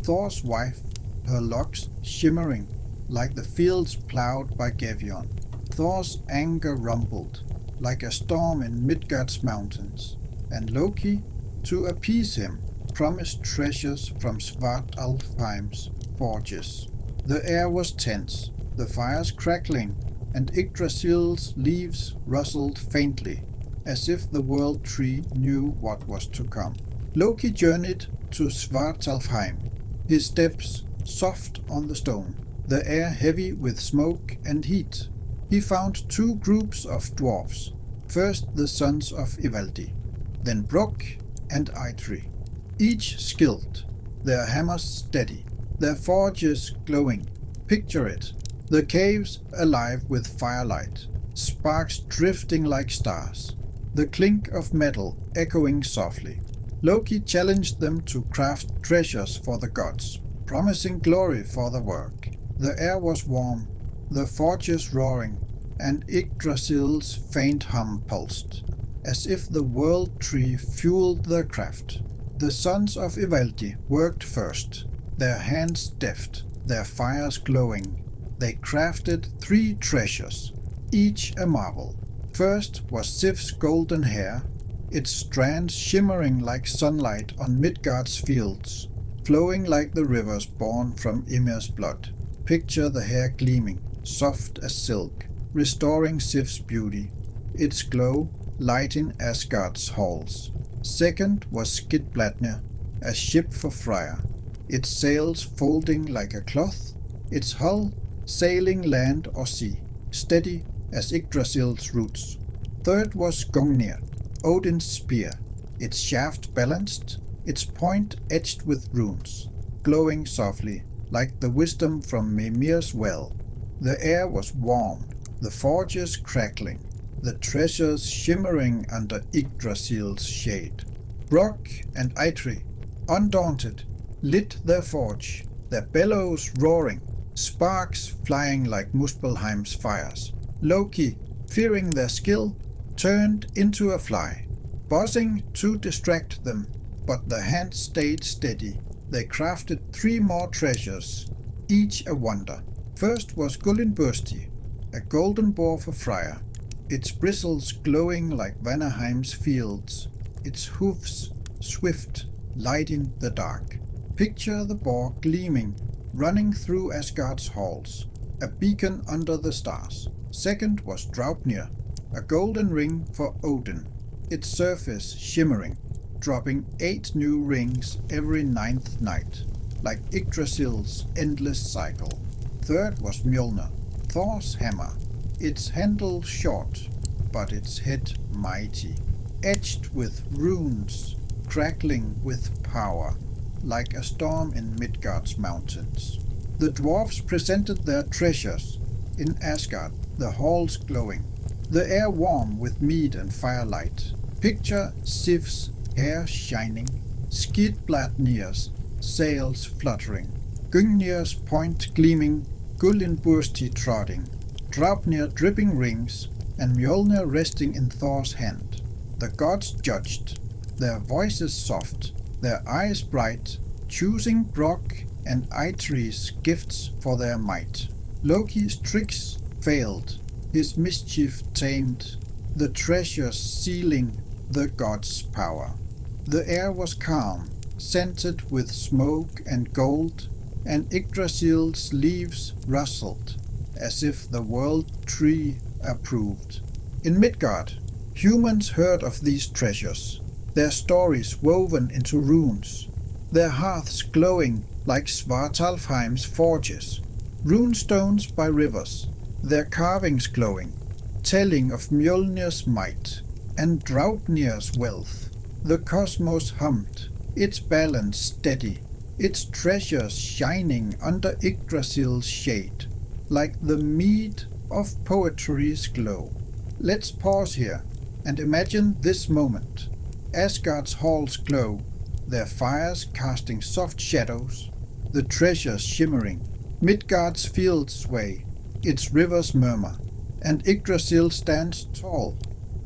Thor's wife, her locks shimmering like the fields plowed by Gevion. Thor's anger rumbled like a storm in Midgard's mountains, and Loki, to appease him, promised treasures from Svartalfheim's forges. The air was tense, the fires crackling, and Yggdrasil's leaves rustled faintly, as if the world tree knew what was to come. Loki journeyed to Svartalfheim, his steps soft on the stone, the air heavy with smoke and heat. He found two groups of dwarfs, first the sons of Ivaldi, then Brok and Eitri, each skilled, their hammers steady, their forges glowing. Picture it, the caves alive with firelight, sparks drifting like stars, the clink of metal echoing softly. Loki challenged them to craft treasures for the gods, promising glory for the work. The air was warm, the forges roaring, and Yggdrasil's faint hum pulsed, as if the world tree fueled their craft. The sons of Ivaldi worked first, their hands deft, their fires glowing. They crafted 3 treasures, each a marvel. First was Sif's golden hair, its strands shimmering like sunlight on Midgard's fields, flowing like the rivers born from Ymir's blood. Picture the hair gleaming, soft as silk, restoring Sif's beauty, its glow lighting Asgard's halls. Second was Skidbladnir, a ship for Freya, its sails folding like a cloth, its hull sailing land or sea, steady as Yggdrasil's roots. Third was Gungnir, Odin's spear, its shaft balanced, its point etched with runes, glowing softly like the wisdom from Mimir's well. The air was warm, the forges crackling, the treasures shimmering under Yggdrasil's shade. Brok and Eitri, undaunted, lit their forge, their bellows roaring, sparks flying like Muspelheim's fires. Loki, fearing their skill, turned into a fly, buzzing to distract them, but the hand stayed steady. They crafted 3 more treasures, each a wonder. First was Gullinbursti, a golden boar for Freya, its bristles glowing like Vanaheim's fields, its hoofs swift, lighting the dark. Picture the boar gleaming, running through Asgard's halls, a beacon under the stars. Second was Draupnir, a golden ring for Odin, its surface shimmering, dropping 8 new rings every 9th night, like Yggdrasil's endless cycle. Third was Mjolnir, Thor's hammer, its handle short, but its head mighty, etched with runes, crackling with power, like a storm in Midgard's mountains. The dwarfs presented their treasures in Asgard, the halls glowing, the air warm with mead and firelight. Picture Sif's hair shining, Skidbladnir's sails fluttering, Gungnir's point gleaming, Gullinbursti trotting, Draupnir dripping rings, and Mjolnir resting in Thor's hand. The gods judged, their voices soft, their eyes bright, choosing Brok and Eitri's gifts for their might. Loki's tricks failed, his mischief tamed, the treasures sealing the gods' power. The air was calm, scented with smoke and gold, and Yggdrasil's leaves rustled, as if the world tree approved. In Midgard, humans heard of these treasures, their stories woven into runes, their hearths glowing like Svartalfheim's forges, runestones by rivers, their carvings glowing, telling of Mjolnir's might and Draupnir's wealth. The cosmos hummed, its balance steady, its treasures shining under Yggdrasil's shade, like the Mead of Poetry's glow. Let's pause here and imagine this moment. Asgard's halls glow, their fires casting soft shadows, the treasures shimmering, Midgard's fields sway, its rivers murmur, and Yggdrasil stands tall,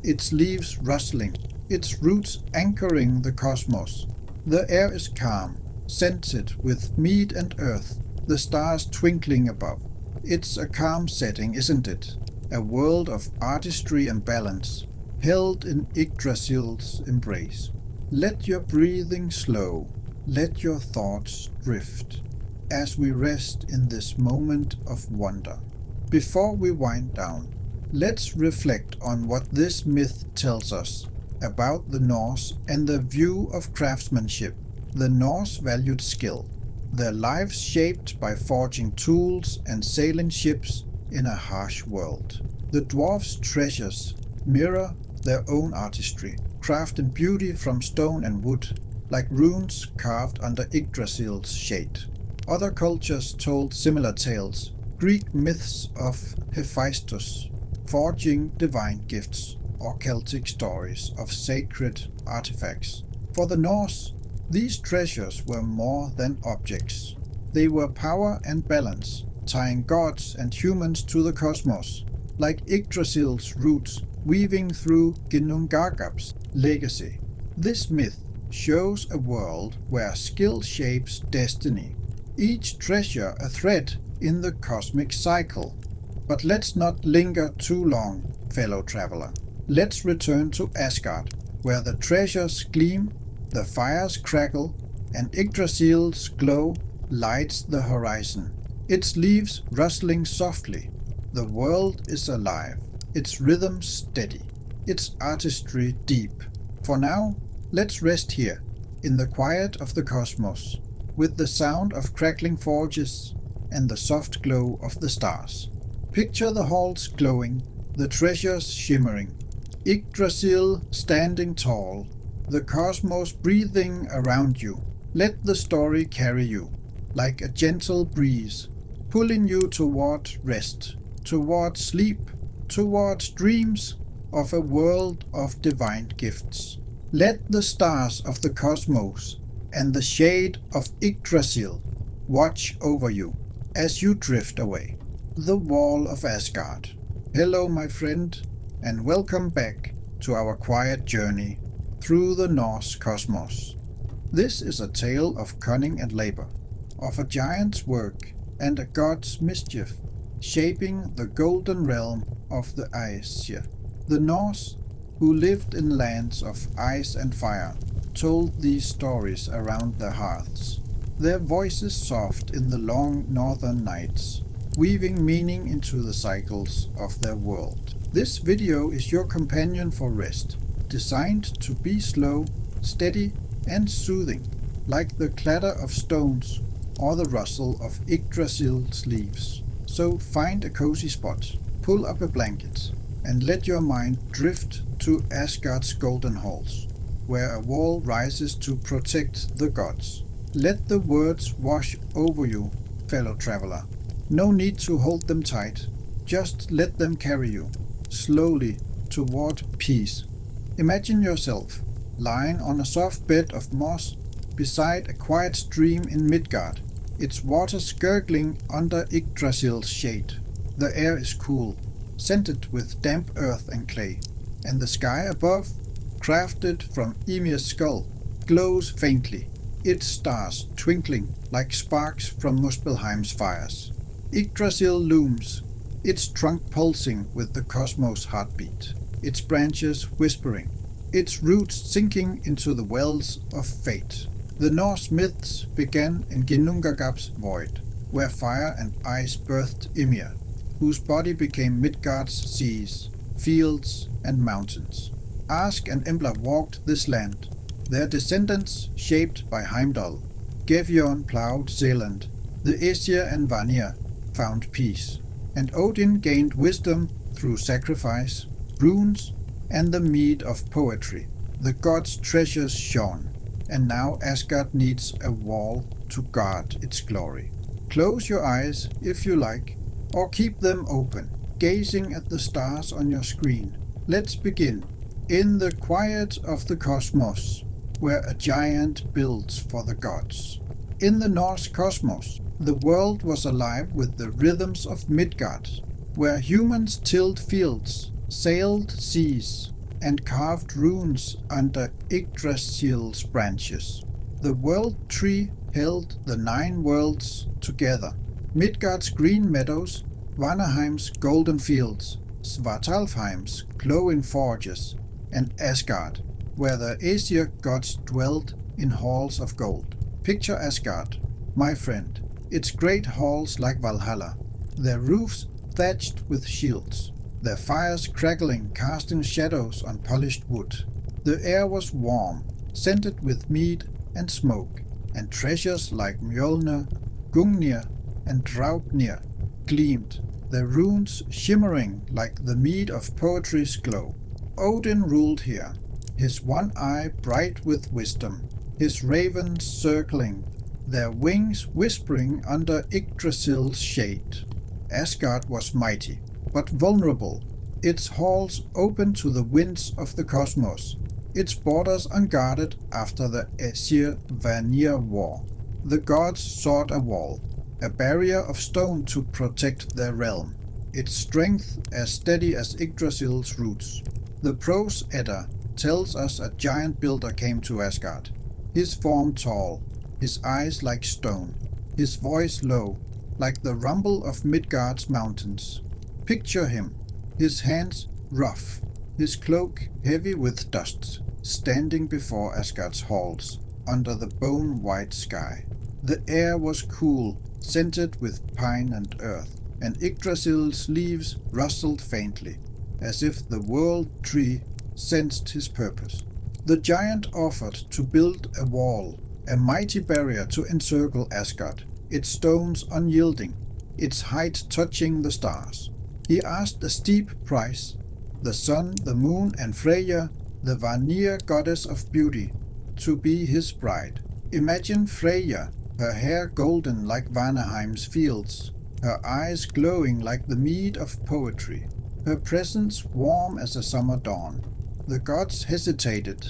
its leaves rustling, its roots anchoring the cosmos. The air is calm, scented with mead and earth, the stars twinkling above. It's a calm setting, isn't it? A world of artistry and balance, held in Yggdrasil's embrace. Let your breathing slow, let your thoughts drift, as we rest in this moment of wonder. Before we wind down, let's reflect on what this myth tells us about the Norse and their view of craftsmanship. The Norse valued skill, their lives shaped by forging tools and sailing ships in a harsh world. The dwarfs' treasures mirror their own artistry, crafting beauty from stone and wood, like runes carved under Yggdrasil's shade. Other cultures told similar tales, Greek myths of Hephaestus, forging divine gifts, or Celtic stories of sacred artifacts. For the Norse, these treasures were more than objects. They were power and balance, tying gods and humans to the cosmos, like Yggdrasil's roots weaving through Ginnungagap's legacy. This myth shows a world where skill shapes destiny, each treasure a thread in the cosmic cycle. But let's not linger too long, fellow traveler. Let's return to Asgard, where the treasures gleam, the fires crackle, and Yggdrasil's glow lights the horizon. Its leaves rustling softly. The world is alive, its rhythm steady, its artistry deep. For now, let's rest here, in the quiet of the cosmos, with the sound of crackling forges and the soft glow of the stars. Picture the halls glowing, the treasures shimmering, Yggdrasil standing tall, the cosmos breathing around you. Let the story carry you, like a gentle breeze, pulling you toward rest, toward sleep, towards dreams of a world of divine gifts. Let the stars of the cosmos and the shade of Yggdrasil watch over you as you drift away. The Wall of Asgard. Hello, my friend, and welcome back to our quiet journey through the Norse cosmos. This is a tale of cunning and labor, of a giant's work and a god's mischief, shaping the golden realm of the Aesir. The Norse, who lived in lands of ice and fire, told these stories around their hearths, their voices soft in the long northern nights, weaving meaning into the cycles of their world. This video is your companion for rest, designed to be slow, steady, and soothing, like the clatter of stones or the rustle of Yggdrasil's leaves. So find a cozy spot, pull up a blanket, and let your mind drift to Asgard's golden halls, where a wall rises to protect the gods. Let the words wash over you, fellow traveler. No need to hold them tight, just let them carry you, slowly, toward peace. Imagine yourself lying on a soft bed of moss, beside a quiet stream in Midgard, its waters gurgling under Yggdrasil's shade. The air is cool, scented with damp earth and clay, and the sky above, crafted from Ymir's skull, glows faintly, its stars twinkling like sparks from Muspelheim's fires. Yggdrasil looms, its trunk pulsing with the cosmos' heartbeat, its branches whispering, its roots sinking into the wells of fate. The Norse myths began in Ginnungagap's void, where fire and ice birthed Ymir, whose body became Midgard's seas, fields, and mountains. Ask and Embla walked this land, their descendants shaped by Heimdall. Gefjon plowed Zealand, the Aesir and Vanir found peace, and Odin gained wisdom through sacrifice, runes, and the Mead of Poetry. The gods' treasures shone, and now Asgard needs a wall to guard its glory. Close your eyes if you like, or keep them open, gazing at the stars on your screen. Let's begin. In the quiet of the cosmos, where a giant builds for the gods. In the Norse cosmos, the world was alive with the rhythms of Midgard, where humans tilled fields, sailed seas, and carved runes under Yggdrasil's branches. The world tree held the 9 worlds together. Midgard's green meadows, Vanaheim's golden fields, Svartalfheim's glowing forges, and Asgard, where the Aesir gods dwelt in halls of gold. Picture Asgard, my friend, its great halls like Valhalla, their roofs thatched with shields, their fires crackling, casting shadows on polished wood. The air was warm, scented with mead and smoke, and treasures like Mjolnir, Gungnir, and Draupnir gleamed, their runes shimmering like the Mead of Poetry's glow. Odin ruled here, his one eye bright with wisdom, his ravens circling, their wings whispering under Yggdrasil's shade. Asgard was mighty, but vulnerable, its halls open to the winds of the cosmos, its borders unguarded after the Aesir-Vanir war. The gods sought a wall, a barrier of stone to protect their realm, its strength as steady as Yggdrasil's roots. The Prose Edda tells us a giant builder came to Asgard, his form tall, his eyes like stone, his voice low, like the rumble of Midgard's mountains. Picture him, his hands rough, his cloak heavy with dust, standing before Asgard's halls, under the bone-white sky. The air was cool, scented with pine and earth, and Yggdrasil's leaves rustled faintly, as if the world tree sensed his purpose. The giant offered to build a wall, a mighty barrier to encircle Asgard, its stones unyielding, its height touching the stars. He asked a steep price, the sun, the moon, and Freyja, the Vanir goddess of beauty, to be his bride. Imagine Freyja, her hair golden like Vanaheim's fields, her eyes glowing like the Mead of Poetry, her presence warm as a summer dawn. The gods hesitated,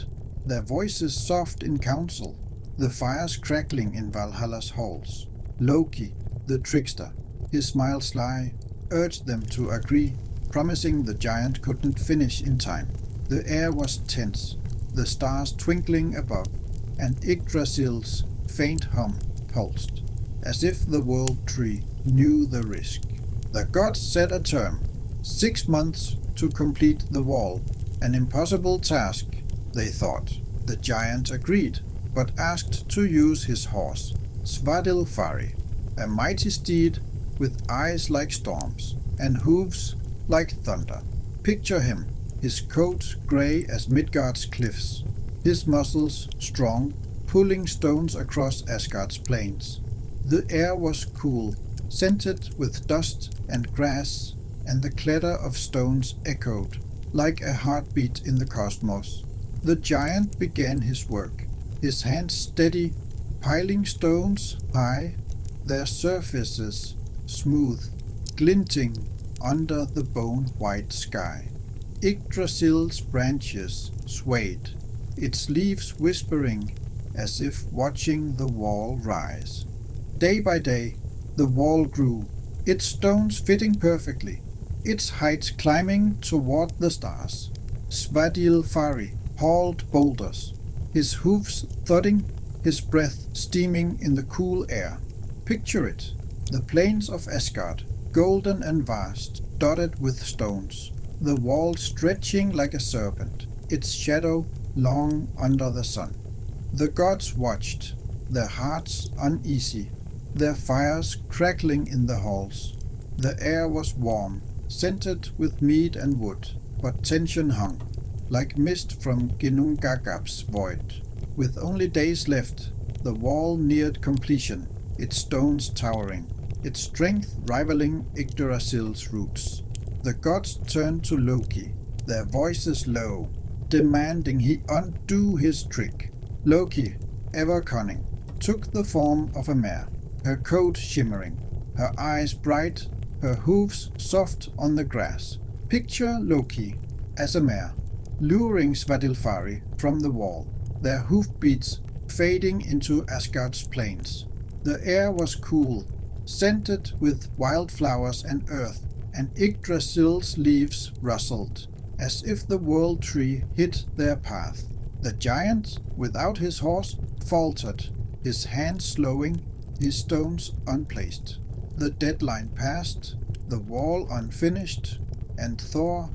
their voices soft in counsel, the fires crackling in Valhalla's halls. Loki, the trickster, his smile sly, urged them to agree, promising the giant couldn't finish in time. The air was tense, the stars twinkling above, and Yggdrasil's faint hum pulsed, as if the world tree knew the risk. The gods set a term, 6 months to complete the wall, an impossible task, they thought. The giant agreed, but asked to use his horse, Svadilfari, a mighty steed with eyes like storms, and hooves like thunder. Picture him, his coat grey as Midgard's cliffs, his muscles strong, pulling stones across Asgard's plains. The air was cool, scented with dust and grass, and the clatter of stones echoed, like a heartbeat in the cosmos. The giant began his work, his hands steady, piling stones high, their surfaces smooth, glinting under the bone-white sky. Yggdrasil's branches swayed, its leaves whispering as if watching the wall rise. Day by day, the wall grew, its stones fitting perfectly, its heights climbing toward the stars. Svadilfari hauled boulders, his hoofs thudding, his breath steaming in the cool air. Picture it, the plains of Asgard, golden and vast, dotted with stones, the wall stretching like a serpent, its shadow long under the sun. The gods watched, their hearts uneasy, their fires crackling in the halls. The air was warm, scented with mead and wood, but tension hung, like mist from Ginnungagap's void. With only days left, the wall neared completion, its stones towering, its strength rivaling Yggdrasil's roots. The gods turned to Loki, their voices low, demanding he undo his trick. Loki, ever cunning, took the form of a mare, her coat shimmering, her eyes bright, her hooves soft on the grass. Picture Loki as a mare, luring Svadilfari from the wall, their hoofbeats fading into Asgard's plains. The air was cool, scented with wildflowers and earth, and Yggdrasil's leaves rustled, as if the world tree hid their path. The giant, without his horse, faltered, his hands slowing, his stones unplaced. The deadline passed, the wall unfinished, and Thor,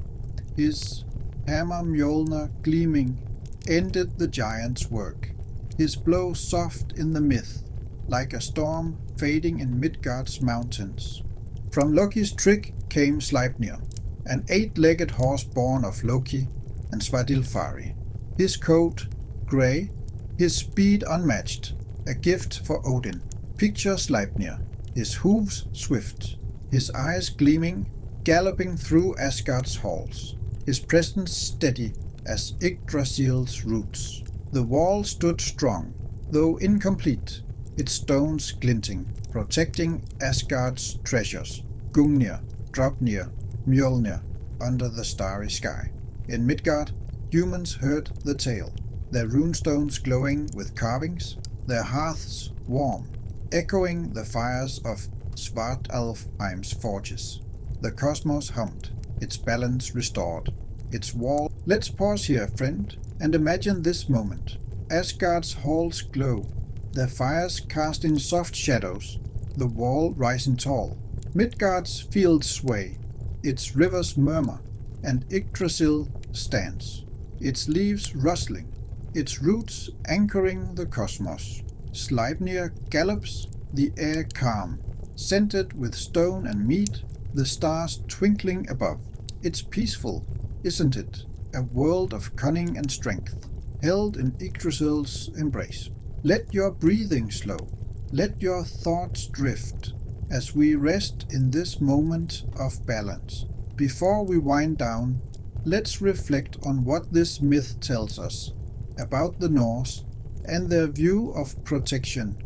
his hammer Mjolnir gleaming, ended the giant's work, his blow soft in the myth, like a storm fading in Midgard's mountains. From Loki's trick came Sleipnir, an 8-legged horse born of Loki and Svadilfari. His coat grey, his speed unmatched, a gift for Odin. Picture Sleipnir, his hooves swift, his eyes gleaming, galloping through Asgard's halls, his presence steady as Yggdrasil's roots. The wall stood strong, though incomplete, its stones glinting, protecting Asgard's treasures, Gungnir, Draupnir, Mjolnir, under the starry sky. In Midgard, humans heard the tale, their runestones glowing with carvings, their hearths warm, echoing the fires of Svartalfheim's forges. The cosmos hummed, its balance restored, its wall. Let's pause here, friend, and imagine this moment. Asgard's halls glow, their fires cast in soft shadows, the wall rising tall. Midgard's fields sway, its rivers murmur, and Yggdrasil stands, its leaves rustling, its roots anchoring the cosmos. Sleipnir gallops, the air calm, scented with stone and mead, the stars twinkling above. It's peaceful, isn't it? A world of cunning and strength, held in Yggdrasil's embrace. Let your breathing slow, let your thoughts drift, as we rest in this moment of balance. Before we wind down, let's reflect on what this myth tells us about the Norse and their view of protection.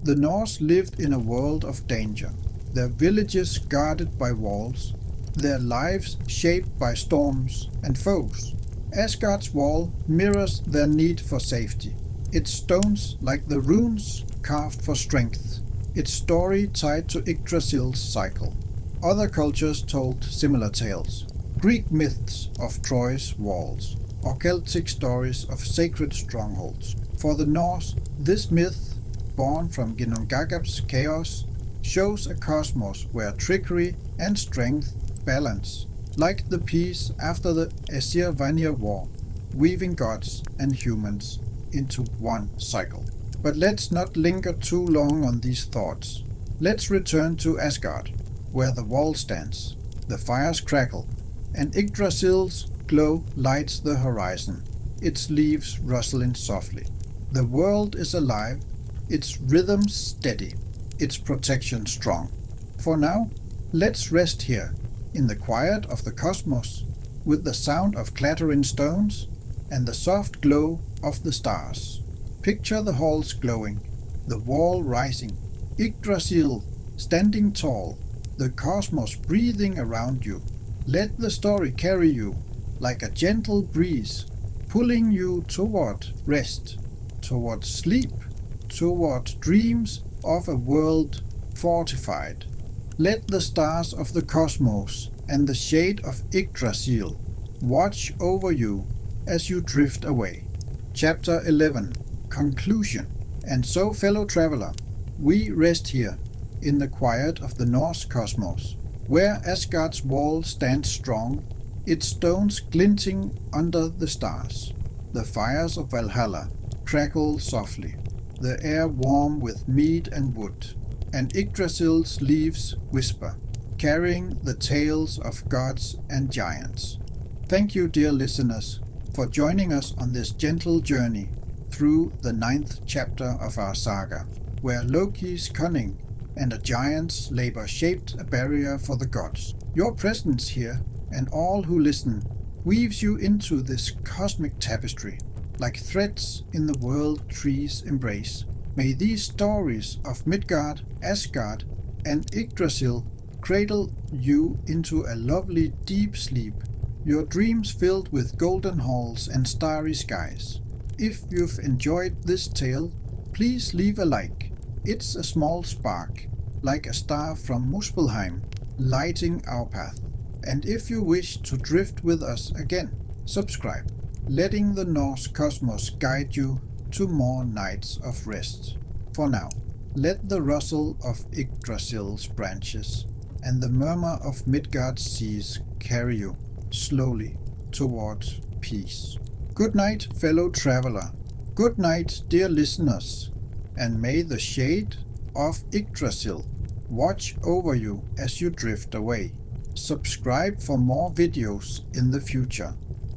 The Norse lived in a world of danger, their villages guarded by walls, their lives shaped by storms and foes. Asgard's wall mirrors their need for safety, its stones like the runes carved for strength, its story tied to Yggdrasil's cycle. Other cultures told similar tales, Greek myths of Troy's walls, or Celtic stories of sacred strongholds. For the Norse, this myth, born from Ginnungagap's chaos, shows a cosmos where trickery and strength balance, like the peace after the Aesir-Vanir War, weaving gods and humans into one cycle. But let's not linger too long on these thoughts. Let's return to Asgard, where the wall stands, the fires crackle, and Yggdrasil's glow lights the horizon, its leaves rustling softly. The world is alive, its rhythm steady, its protection strong. For now, let's rest here, in the quiet of the cosmos, with the sound of clattering stones and the soft glow of the stars. Picture the halls glowing, the wall rising, Yggdrasil standing tall, the cosmos breathing around you. Let the story carry you like a gentle breeze, pulling you toward rest, towards sleep, towards dreams of a world fortified. Let the stars of the cosmos and the shade of Yggdrasil watch over you as you drift away. Chapter 11. Conclusion. And so, fellow traveler, we rest here, in the quiet of the Norse cosmos, where Asgard's wall stands strong, its stones glinting under the stars. The fires of Valhalla crackle softly, the air warm with mead and wood, and Yggdrasil's leaves whisper, carrying the tales of gods and giants. Thank you, dear listeners, for joining us on this gentle journey through the 9th chapter of our saga, where Loki's cunning and a giant's labor shaped a barrier for the gods. Your presence here, and all who listen, weaves you into this cosmic tapestry, like threads in the world tree's embrace. May these stories of Midgard, Asgard, and Yggdrasil cradle you into a lovely deep sleep, your dreams filled with golden halls and starry skies. If you've enjoyed this tale, please leave a like. It's a small spark, like a star from Muspelheim, lighting our path. And if you wish to drift with us again, subscribe, letting the Norse cosmos guide you to more nights of rest. For now, let the rustle of Yggdrasil's branches and the murmur of Midgard's seas carry you slowly towards peace. Good night, fellow traveler. Good night, dear listeners. And may the shade of Yggdrasil watch over you as you drift away. Subscribe for more videos in the future.